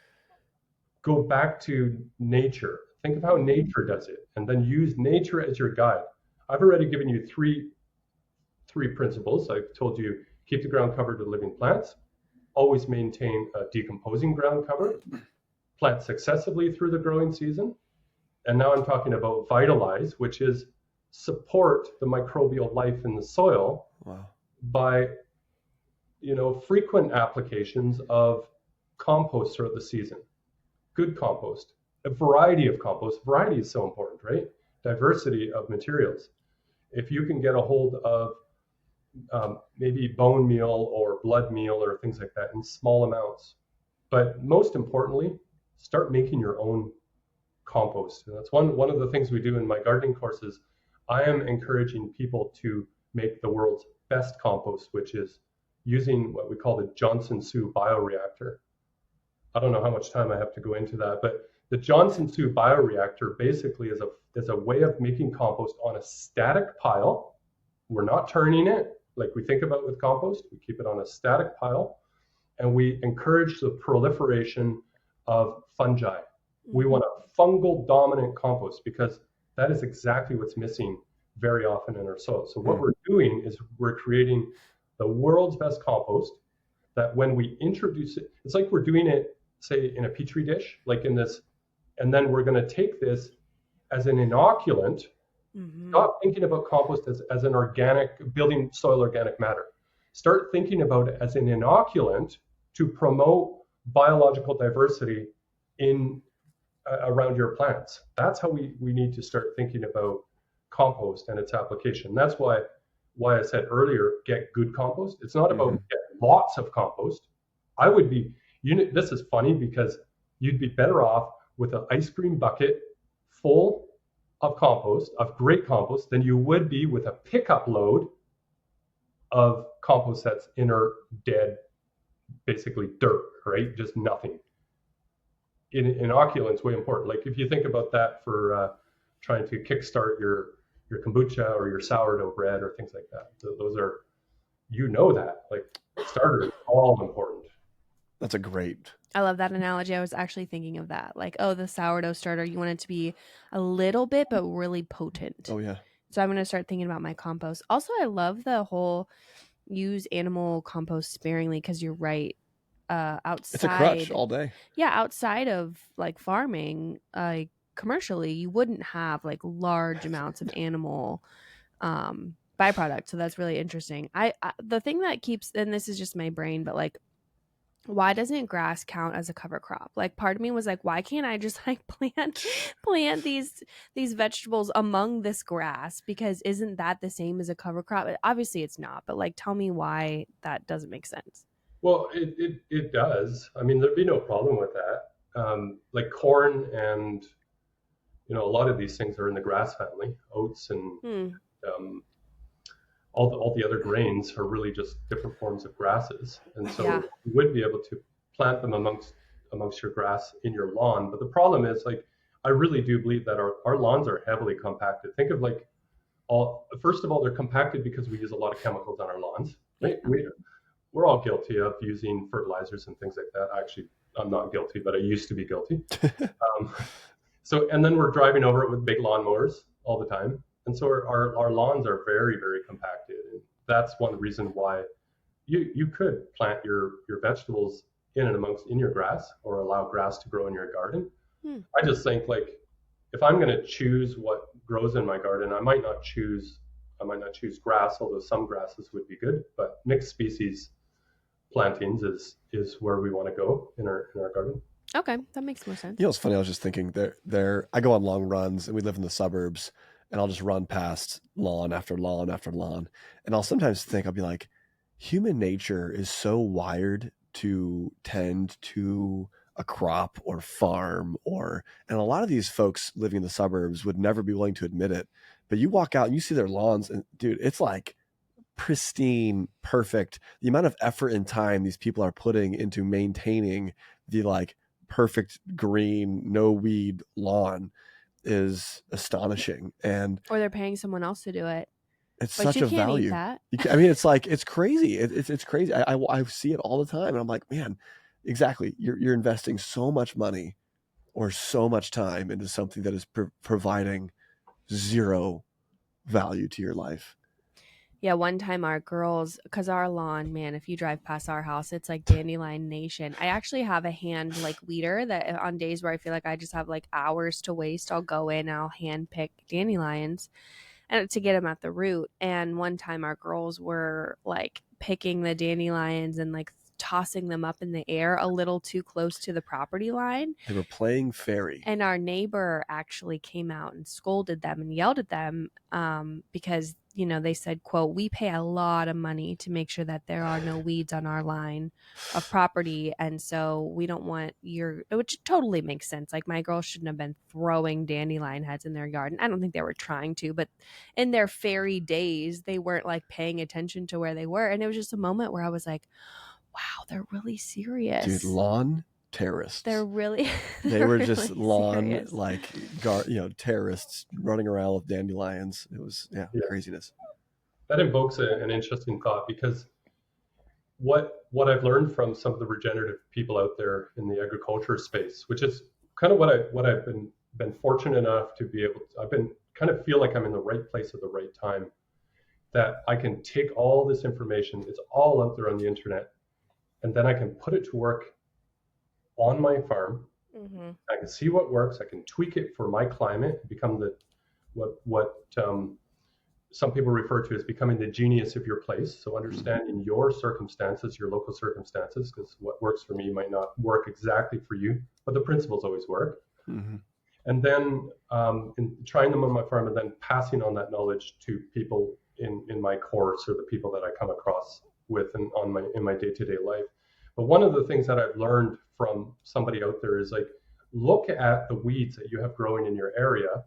go back to nature. Think of how nature does it, and then use nature as your guide. I've already given you three principles. I've told you keep the ground covered with living plants, always maintain a decomposing ground cover, plant successively through the growing season. And now I'm talking about vitalize, which is support the microbial life in the soil by, frequent applications of compost throughout the season. Good compost, a variety of compost. Variety is so important, right? Diversity of materials. If you can get a hold of maybe bone meal or blood meal or things like that in small amounts. But most importantly, start making your own compost. And that's one of the things we do in my gardening courses. I am encouraging people to make the world's best compost, which is using what we call the Johnson-Su bioreactor. I don't know how much time I have to go into that, but the Johnson-Su bioreactor basically is a way of making compost on a static pile. We're not turning it like we think about with compost. We keep it on a static pile, and we encourage the proliferation of fungi. We want a fungal dominant compost because that is exactly what's missing very often in our soil. So what we're doing is we're creating the world's best compost that when we introduce it, it's like we're doing it, say, in a petri dish, like in this, and then we're going to take this as an inoculant. Stop thinking about compost as an organic, building soil organic matter. Start thinking about it as an inoculant to promote biological diversity in around your plants. That's how we need to start thinking about compost and its application. That's why I said earlier, get good compost. It's not about get lots of compost. I would be, this is funny because you'd be better off with an ice cream bucket full of compost, of great compost, than you would be with a pickup load of compost that's inert, dead, basically dirt, right? Just nothing. Inoculant's way important. Like if you think about that for trying to kickstart your kombucha or your sourdough bread or things like that. Those are, that, like starters, all important. That's a great. I love that analogy. I was actually thinking of that. Like, the sourdough starter, you want it to be a little bit, but really potent. Oh, yeah. So I'm going to start thinking about my compost. Also, I love the whole use animal compost sparingly because you're right. Outside. It's a crutch all day. Yeah. Outside of like farming, commercially, you wouldn't have like large amounts of animal byproduct. So that's really interesting. The thing that keeps, and this is just my brain, but like, why doesn't grass count as a cover crop? Like part of me was like, why can't I just like plant these vegetables among this grass? Because isn't that the same as a cover crop? Obviously it's not, but like tell me why that doesn't make sense. Well, it does. I mean, there'd be no problem with that. Like corn and, a lot of these things are in the grass family. Oats and all the other grains are really just different forms of grasses. And so you would be able to plant them amongst your grass in your lawn. But the problem is, like, I really do believe that our lawns are heavily compacted. Think of like first of all, they're compacted because we use a lot of chemicals on our lawns. Right? We're all guilty of using fertilizers and things like that. Actually, I'm not guilty, but I used to be guilty. And then we're driving over it with big lawnmowers all the time. And so our lawns are very, very compacted. And that's one reason why you could plant your vegetables in your grass, or allow grass to grow in your garden. I just think, like, if I'm going to choose what grows in my garden, I might not choose grass, although some grasses would be good, but mixed species plantings is where we want to go in our garden. Okay, that makes more sense. You know, it's funny. I was just thinking I go on long runs, and we live in the suburbs, and I'll just run past lawn after lawn after lawn. And I'll sometimes think, I'll be like, human nature is so wired to tend to a crop or farm, and a lot of these folks living in the suburbs would never be willing to admit it. But you walk out and you see their lawns, and dude, it's like pristine, perfect. The amount of effort and time these people are putting into maintaining the like perfect green, no weed lawn is astonishing. And Or they're paying someone else to do it. it's But such you a can't eat value. that. I mean, it's like, it's crazy. It's crazy. I see it all the time, and I'm like, man, exactly. You're investing so much money or so much time into something that is providing zero value to your life. Yeah, one time our girls, because our lawn, man, if you drive past our house, it's like dandelion nation. I actually have a hand like weeder that on days where I feel like I just have like hours to waste, I'll go in and I'll hand pick dandelions and to get them at the root. And one time our girls were like picking the dandelions and like tossing them up in the air a little too close to the property line. They were playing fairy. And our neighbor actually came out and scolded them and yelled at them because, you know, they said, quote, "We pay a lot of money to make sure that there are no weeds on our line of property. And so we don't want which totally makes sense. Like, my girls shouldn't have been throwing dandelion heads in their garden. I don't think they were trying to, but in their fairy days, they weren't like paying attention to where they were. And it was just a moment where I was like, wow, they're really serious. Dude, lawn terrorists. They're really, they were just really lawn, serious. like, terrorists running around with dandelions. It was, craziness. That invokes an interesting thought, because what I've learned from some of the regenerative people out there in the agriculture space, which is kind of what I've been fortunate enough to be able to, I've been kind of feel like I'm in the right place at the right time, that I can take all this information, it's all out there on the internet, and then I can put it to work on my farm. Mm-hmm. I can see what works. I can tweak it for my climate, become what some people refer to as becoming the genius of your place. So understanding your circumstances, your local circumstances, because what works for me might not work exactly for you, but the principles always work. Mm-hmm. And then in trying them on my farm, and then passing on that knowledge to people in my course, or the people that I come across with in my day-to-day life. But one of the things that I've learned from somebody out there is, like, look at the weeds that you have growing in your area,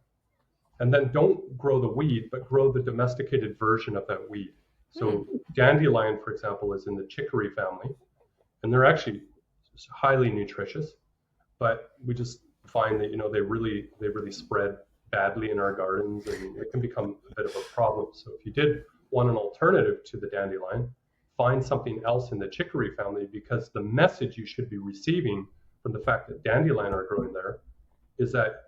and then don't grow the weed, but grow the domesticated version of that weed. So dandelion, for example, is in the chicory family, and they're actually highly nutritious, but we just find that, they really spread badly in our gardens, and it can become a bit of a problem. So if you did want an alternative to the dandelion, find something else in the chicory family, because the message you should be receiving from the fact that dandelion are growing there is that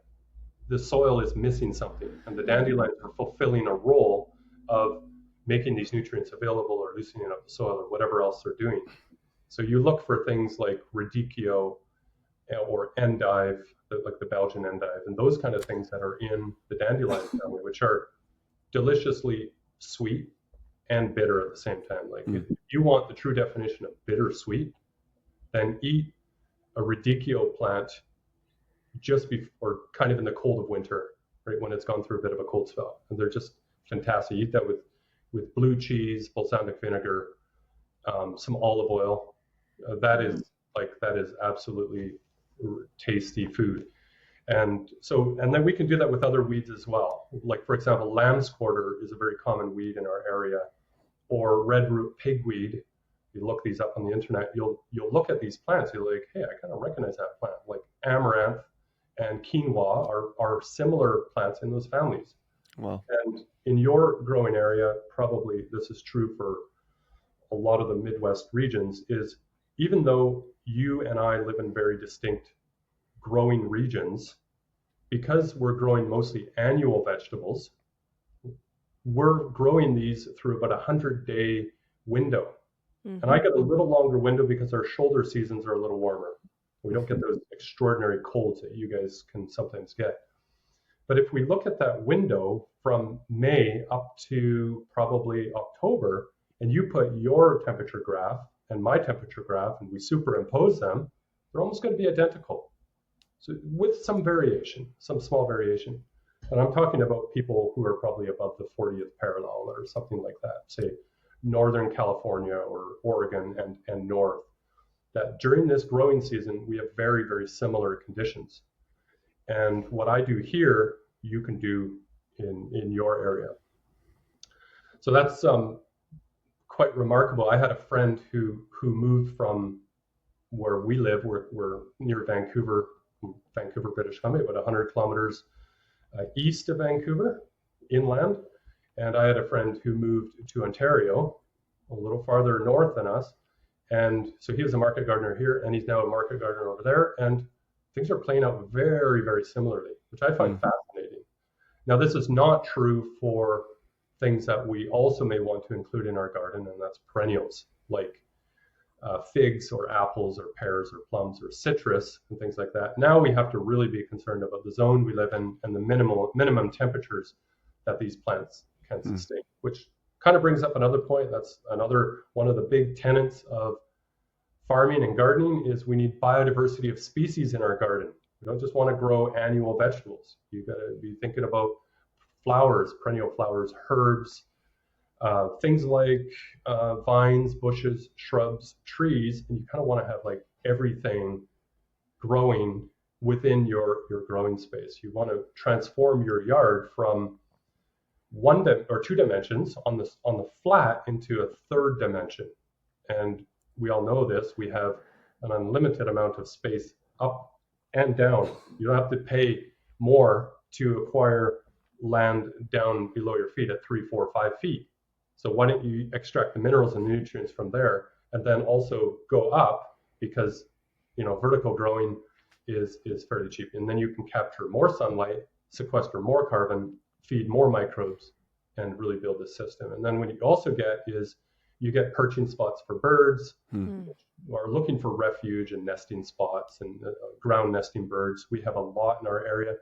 the soil is missing something, and the dandelions are fulfilling a role of making these nutrients available, or loosening up the soil, or whatever else they're doing. So you look for things like radicchio or endive, like the Belgian endive, and those kind of things that are in the dandelion family, which are deliciously sweet and bitter at the same time. Like, if you want the true definition of bittersweet, then eat a radicchio plant just before, kind of in the cold of winter, right when it's gone through a bit of a cold spell, and they're just fantastic. You eat that with blue cheese, balsamic vinegar, some olive oil. That is absolutely tasty food. And then we can do that with other weeds as well. Like, for example, lamb's quarter is a very common weed in our area, or red root pigweed. You look these up on the internet, you'll look at these plants, you're like, hey, I kind of recognize that plant. Like amaranth and quinoa are similar plants in those families. Wow. And in your growing area, probably this is true for a lot of the Midwest regions, is even though you and I live in very distinct growing regions, because we're growing mostly annual vegetables, we're growing these through about 100-day window. Mm-hmm. And I get a little longer window because our shoulder seasons are a little warmer. We don't get those extraordinary colds that you guys can sometimes get. But if we look at that window from May up to probably October, and you put your temperature graph and my temperature graph, and we superimpose them, they're almost going to be identical. So with some variation, some small variation. And I'm talking about people who are probably above the 40th parallel or something like that, say Northern California or Oregon and north, that during this growing season, we have very, very similar conditions. And what I do here, you can do in your area. So that's quite remarkable. I had a friend who moved from where we live. We're near Vancouver, British Columbia, about 100 kilometers east of Vancouver, inland. And I had a friend who moved to Ontario, a little farther north than us. And so he was a market gardener here, and he's now a market gardener over there. And things are playing out very, very similarly, which I find fascinating. Now, this is not true for things that we also may want to include in our garden, and that's perennials, like figs or apples or pears or plums or citrus and things like that. Now we have to really be concerned about the zone we live in and the minimum temperatures that these plants can sustain, which kind of brings up another point. That's another one of the big tenets of farming and gardening is we need biodiversity of species in our garden. We don't just want to grow annual vegetables. You've got to be thinking about flowers, perennial flowers, herbs, things like vines, bushes, shrubs, trees, and you kind of want to have like everything growing within your growing space. You want to transform your yard from one or two dimensions on the flat into a third dimension. And we all know this. We have an unlimited amount of space up and down. You don't have to pay more to acquire land down below your feet at 3, 4, 5 feet. So why don't you extract the minerals and nutrients from there, and then also go up, because vertical growing is fairly cheap, and then you can capture more sunlight, sequester more carbon, feed more microbes, and really build this system. And then what you also get is you get perching spots for birds who are looking for refuge and nesting spots, and ground nesting birds. We have a lot in our area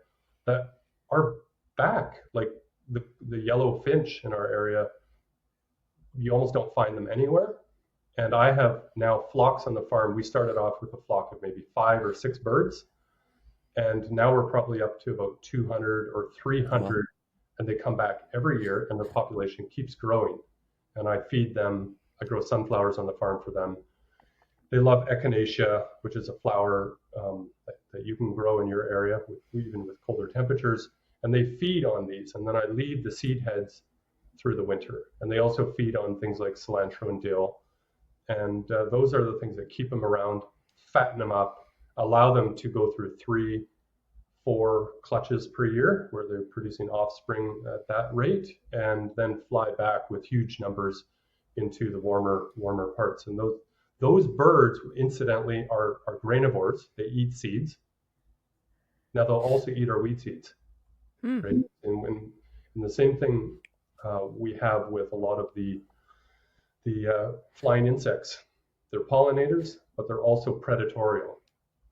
that are back, like the yellow finch in our area. You almost don't find them anywhere. And I have now flocks on the farm. We started off with a flock of maybe 5 or 6 birds, and now we're probably up to about 200 or 300. And they come back every year, and the population keeps growing. And I feed them. I grow sunflowers on the farm for them. They love echinacea, which is a flower that you can grow in your area, even with colder temperatures. And they feed on these. And then I leave the seed heads through the winter. And they also feed on things like cilantro and dill. And those are the things that keep them around, fatten them up, allow them to go through 3, 4 clutches per year, where they're producing offspring at that rate, and then fly back with huge numbers into the warmer parts. And those birds, incidentally, are granivores. They eat seeds. Now they'll also eat our weed seeds, right? And the same thing we have with a lot of the flying insects. They're pollinators, but they're also predatorial,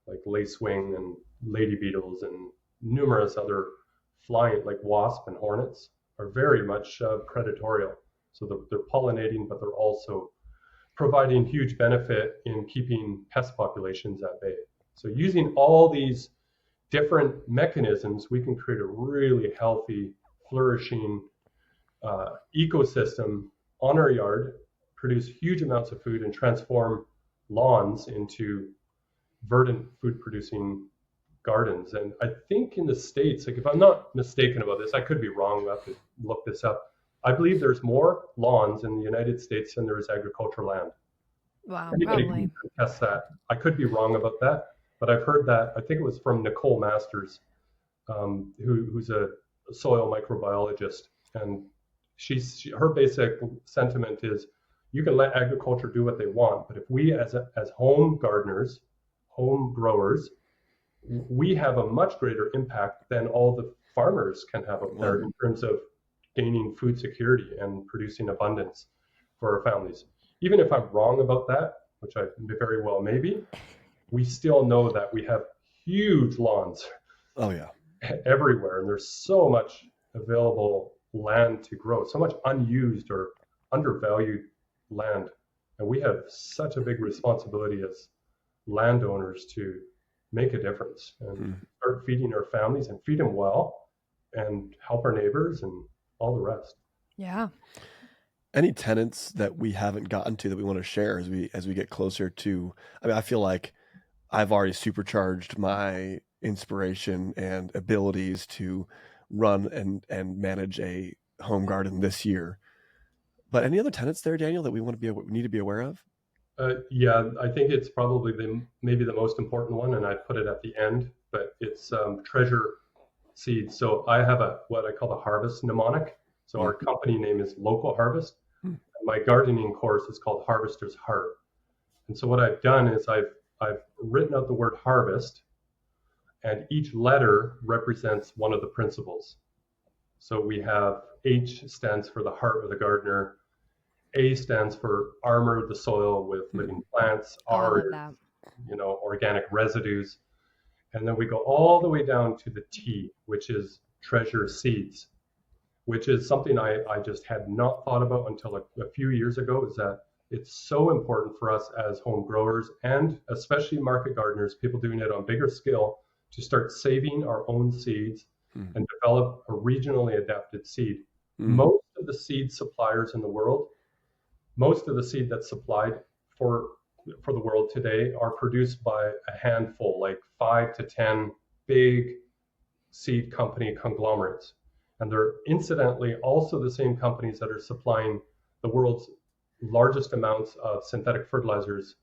like lacewing and lady beetles and numerous other flying, like wasp and hornets, are very much predatorial. So they're pollinating, but they're also providing huge benefit in keeping pest populations at bay. So using all these different mechanisms, we can create a really healthy, flourishing ecosystem on our yard, produce huge amounts of food, and transform lawns into verdant food-producing gardens. And I think in the States, like if I'm not mistaken about this, I could be wrong, we'll have to look this up. I believe there's more lawns in the United States than there is agricultural land. Wow, Anybody probably. can contest that. I could be wrong about that, but I've heard that. I think it was from Nicole Masters, who's a soil microbiologist, and her basic sentiment is you can let agriculture do what they want, but if we as home gardeners, home growers, we have a much greater impact than all the farmers can have up there in terms of gaining food security and producing abundance for our families. Even if I'm wrong about that, which I very well may be, we still know that we have huge lawns Oh yeah. everywhere, and there's so much available land to grow, so much unused or undervalued land. And we have such a big responsibility as landowners to make a difference and start feeding our families and feed them well and help our neighbors and all the rest. Yeah. Any tenets that we haven't gotten to that we want to share as we get closer to, I mean, I feel like I've already supercharged my inspiration and abilities to run and manage a home garden this year. But any other tenets there, Daniel, that we need to be aware of? Yeah, I think it's probably maybe the most important one, and I put it at the end, but it's treasure seeds. So I have what I call the harvest mnemonic. So our company name is Local Harvest. And my gardening course is called Harvester's Heart. And so what I've done is I've written out the word harvest, and each letter represents one of the principles. So we have H stands for the heart of the gardener. A stands for armor the soil with living plants. R is, organic residues. And then we go all the way down to the T, which is treasure seeds, which is something I just had not thought about until a few years ago, is that it's so important for us as home growers and especially market gardeners, people doing it on bigger scale, to start saving our own seeds and develop a regionally adapted seed. Most of the seed suppliers in the world, most of the seed that's supplied for the world today are produced by a handful, like 5 to 10 big seed company conglomerates. And they're incidentally also the same companies that are supplying the world's largest amounts of synthetic fertilizers,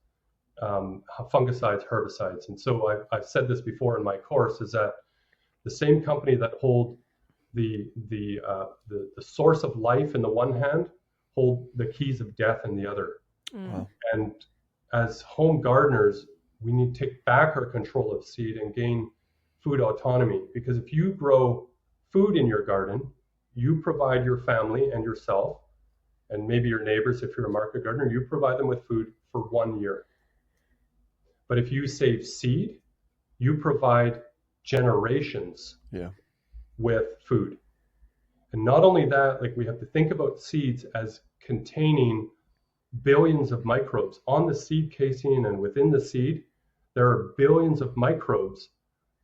fungicides, herbicides. And so I've said this before in my course, is that the same company that hold the source of life in the one hand hold the keys of death in the other. Wow. And as home gardeners, we need to take back our control of seed and gain food autonomy. Because if you grow food in your garden, you provide your family and yourself, and maybe your neighbors, if you're a market gardener, you provide them with food for 1 year. But if you save seed, you provide generations with food. And not only that, like, we have to think about seeds as containing billions of microbes on the seed casing, and within the seed, there are billions of microbes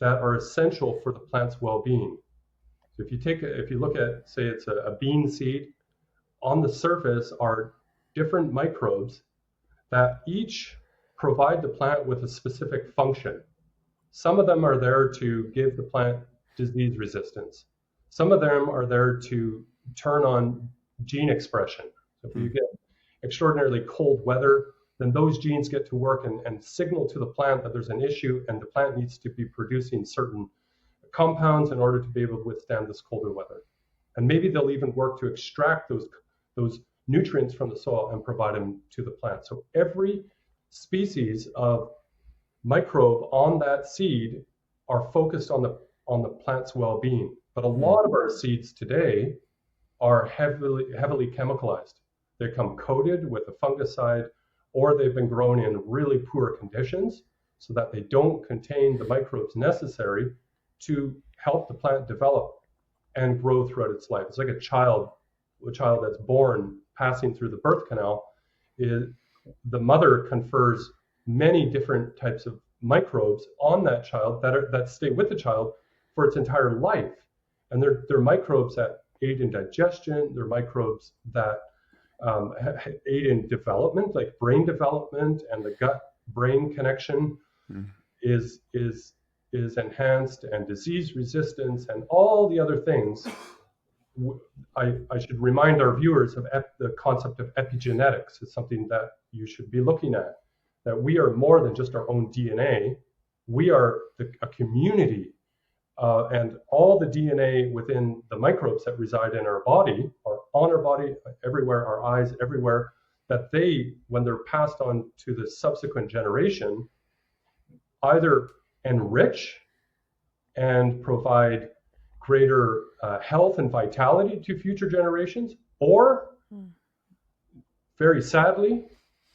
that are essential for the plant's well-being. So if you look at, say it's a bean seed, on the surface are different microbes that each provide the plant with a specific function. Some of them are there to give the plant disease resistance. Some of them are there to turn on gene expression. So if you get extraordinarily cold weather, then those genes get to work and signal to the plant that there's an issue, and the plant needs to be producing certain compounds in order to be able to withstand this colder weather. And maybe they'll even work to extract those nutrients from the soil and provide them to the plant. So every species of microbe on that seed are focused on the plant's well-being. But a lot of our seeds today are heavily chemicalized. They come coated with a fungicide, or they've been grown in really poor conditions so that they don't contain the microbes necessary to help the plant develop and grow throughout its life. It's like a child that's born, passing through the birth canal. The mother confers many different types of microbes on that child that stay with the child for its entire life. And they're microbes that aid in digestion. They're microbes that aid in development, like brain development, and the gut-brain connection is enhanced, and disease resistance, and all the other things. I should remind our viewers of the concept of epigenetics. It's something that you should be looking at, that we are more than just our own DNA. We are a community, and all the DNA within the microbes that reside in our body, or on our body, everywhere, our eyes, everywhere, that they, when they're passed on to the subsequent generation, either enrich and provide greater health and vitality to future generations, or very sadly,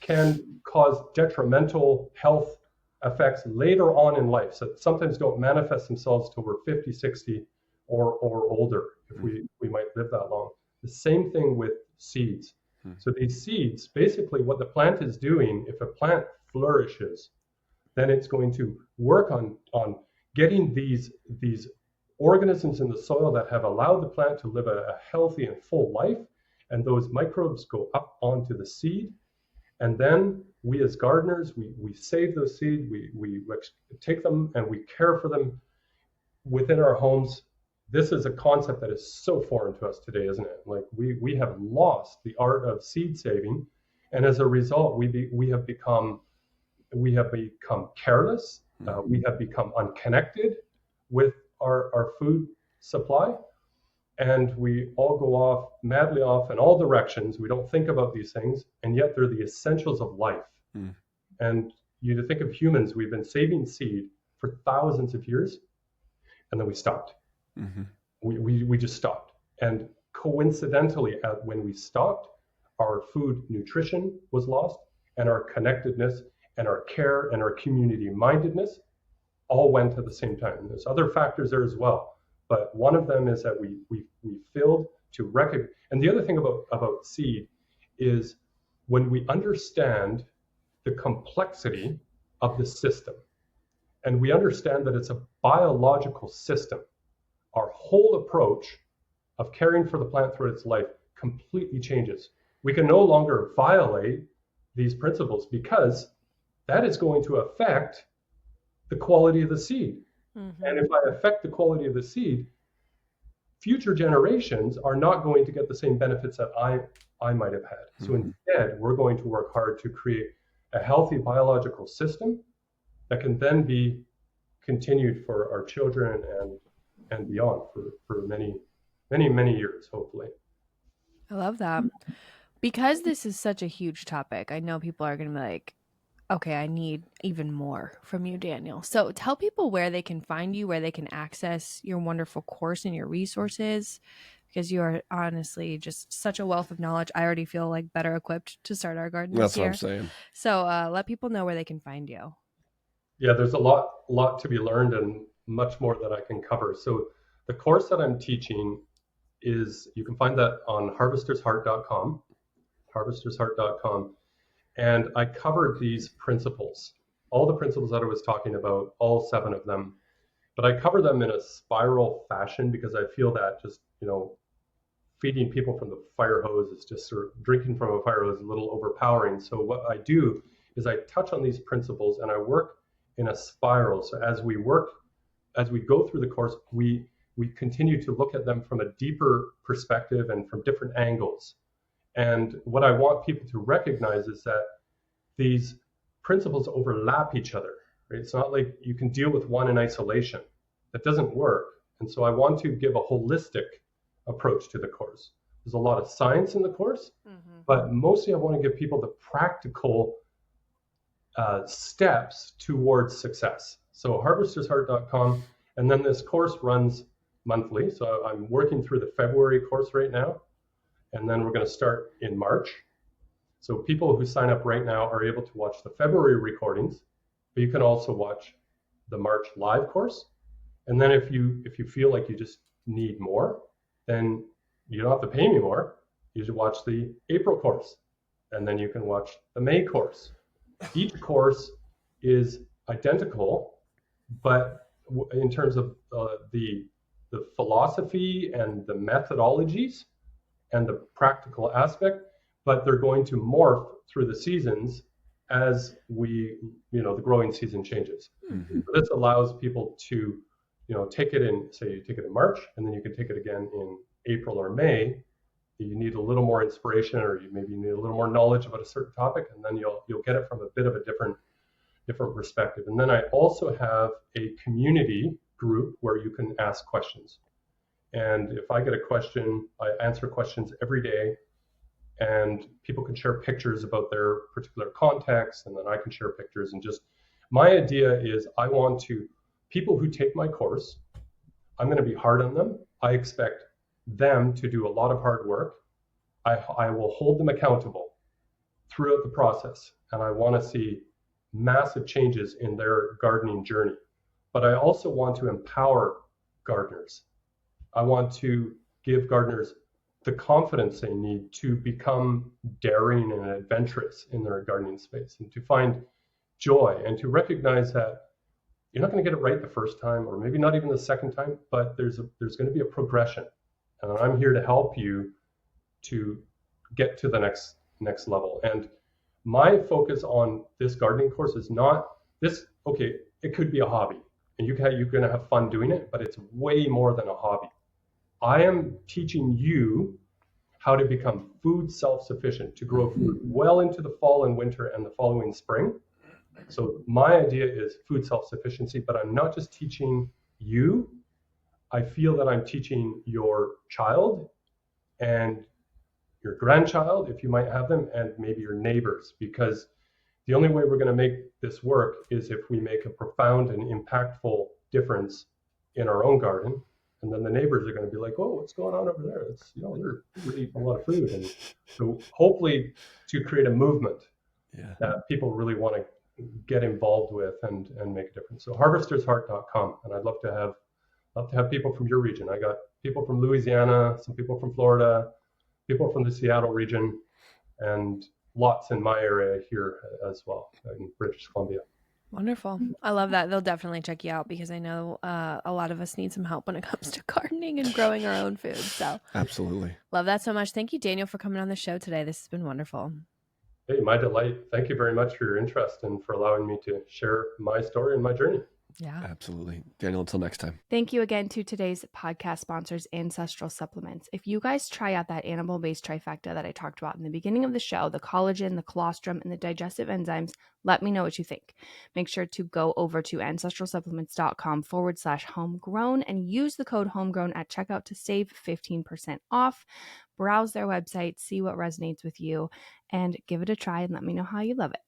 can cause detrimental health effects later on in life. So sometimes don't manifest themselves till we're 50, 60, or older, if we might live that long. The same thing with seeds. So these seeds, basically what the plant is doing, if a plant flourishes, then it's going to work on getting these organisms in the soil that have allowed the plant to live a healthy and full life. And those microbes go up onto the seed. And then we as gardeners, we save those seeds, we take them and we care for them within our homes. This is a concept that is so foreign to us today, isn't it? Like we have lost the art of seed saving. And as a result, we have become careless. We have become unconnected with our food supply. And we all go madly off in all directions. We don't think about these things, and yet they're the essentials of life. And you think of humans, we've been saving seed for thousands of years, and then we stopped. We just stopped. And coincidentally, when we stopped, our food nutrition was lost, and our connectedness and our care and our community mindedness all went at the same time. There's other factors there as well. But one of them is that we failed to recognize. And the other thing about seed is when we understand the complexity of the system, and we understand that it's a biological system, our whole approach of caring for the plant throughout its life completely changes. We can no longer violate these principles because that is going to affect the quality of the seed. And if I affect the quality of the seed, future generations are not going to get the same benefits that I might have had. So instead, we're going to work hard to create a healthy biological system that can then be continued for our children and beyond for many, many, many years, hopefully. I love that. Because this is such a huge topic, I know people are going to be like, okay, I need even more from you, Daniel. So tell people where they can find you, where they can access your wonderful course and your resources, because you are honestly just such a wealth of knowledge. I already feel like better equipped to start our garden this year. That's what I'm saying. So let people know where they can find you. Yeah, there's a lot to be learned and much more that I can cover. So the course that I'm teaching is, you can find that on harvestersheart.com. And I covered these principles, all the principles that I was talking about, all 7 of them, but I cover them in a spiral fashion because I feel that just, feeding people from the fire hose is just sort of drinking from a fire hose, a little overpowering. So what I do is I touch on these principles and I work in a spiral. So as we go through the course, we continue to look at them from a deeper perspective and from different angles. And what I want people to recognize is that these principles overlap each other, right? It's not like you can deal with one in isolation. That doesn't work. And so I want to give a holistic approach to the course. There's a lot of science in the course, but mostly I want to give people the practical steps towards success. So harvestersheart.com, and then this course runs monthly. So I'm working through the February course right now. And then we're going to start in March. So people who sign up right now are able to watch the February recordings, but you can also watch the March live course. And then if you feel like you just need more, then you don't have to pay me more. You should watch the April course, and then you can watch the May course. Each course is identical, but in terms of the philosophy and the methodologies and the practical aspect, but they're going to morph through the seasons as the growing season changes. So this allows people to, take it in, say you take it in March, and then you can take it again in April or May. You need a little more inspiration, or you maybe need a little more knowledge about a certain topic, and then you'll get it from a bit of a different perspective. And then I also have a community group where you can ask questions. And if I get a question, I answer questions every day, and people can share pictures about their particular context, and then I can share pictures. And just my idea is people who take my course I'm going to be hard on them. I expect them to do a lot of hard work. I will hold them accountable throughout the process. And I want to see massive changes in their gardening journey. But I also want to empower gardeners. I want to give gardeners the confidence they need to become daring and adventurous in their gardening space, and to find joy, and to recognize that you're not going to get it right the first time, or maybe not even the second time, but there's going to be a progression. And I'm here to help you to get to the next level. And my focus on this gardening course is not this, okay, it could be a hobby and you're going to have fun doing it, but it's way more than a hobby. I am teaching you how to become food self-sufficient, to grow food well into the fall and winter and the following spring. So my idea is food self-sufficiency, but I'm not just teaching you. I feel that I'm teaching your child and your grandchild, if you might have them, and maybe your neighbors, because the only way we're going to make this work is if we make a profound and impactful difference in our own garden. And then the neighbors are going to be like, oh, what's going on over there? It's, they're eating a lot of food. And so hopefully to create a movement that people really want to get involved with and make a difference. So harvestersheart.com. And I'd love to have people from your region. I got people from Louisiana, some people from Florida, people from the Seattle region, and lots in my area here as well, in British Columbia. Wonderful. I love that. They'll definitely check you out, because I know a lot of us need some help when it comes to gardening and growing our own food. So absolutely. Love that so much. Thank you, Daniel, for coming on the show today. This has been wonderful. Hey, my delight. Thank you very much for your interest and for allowing me to share my story and my journey. Yeah, absolutely. Daniel, until next time. Thank you again to today's podcast sponsors, Ancestral Supplements. If you guys try out that animal-based trifecta that I talked about in the beginning of the show, the collagen, the colostrum, and the digestive enzymes, let me know what you think. Make sure to go over to ancestralsupplements.com/homegrown and use the code homegrown at checkout to save 15% off. Browse their website, see what resonates with you, and give it a try and let me know how you love it.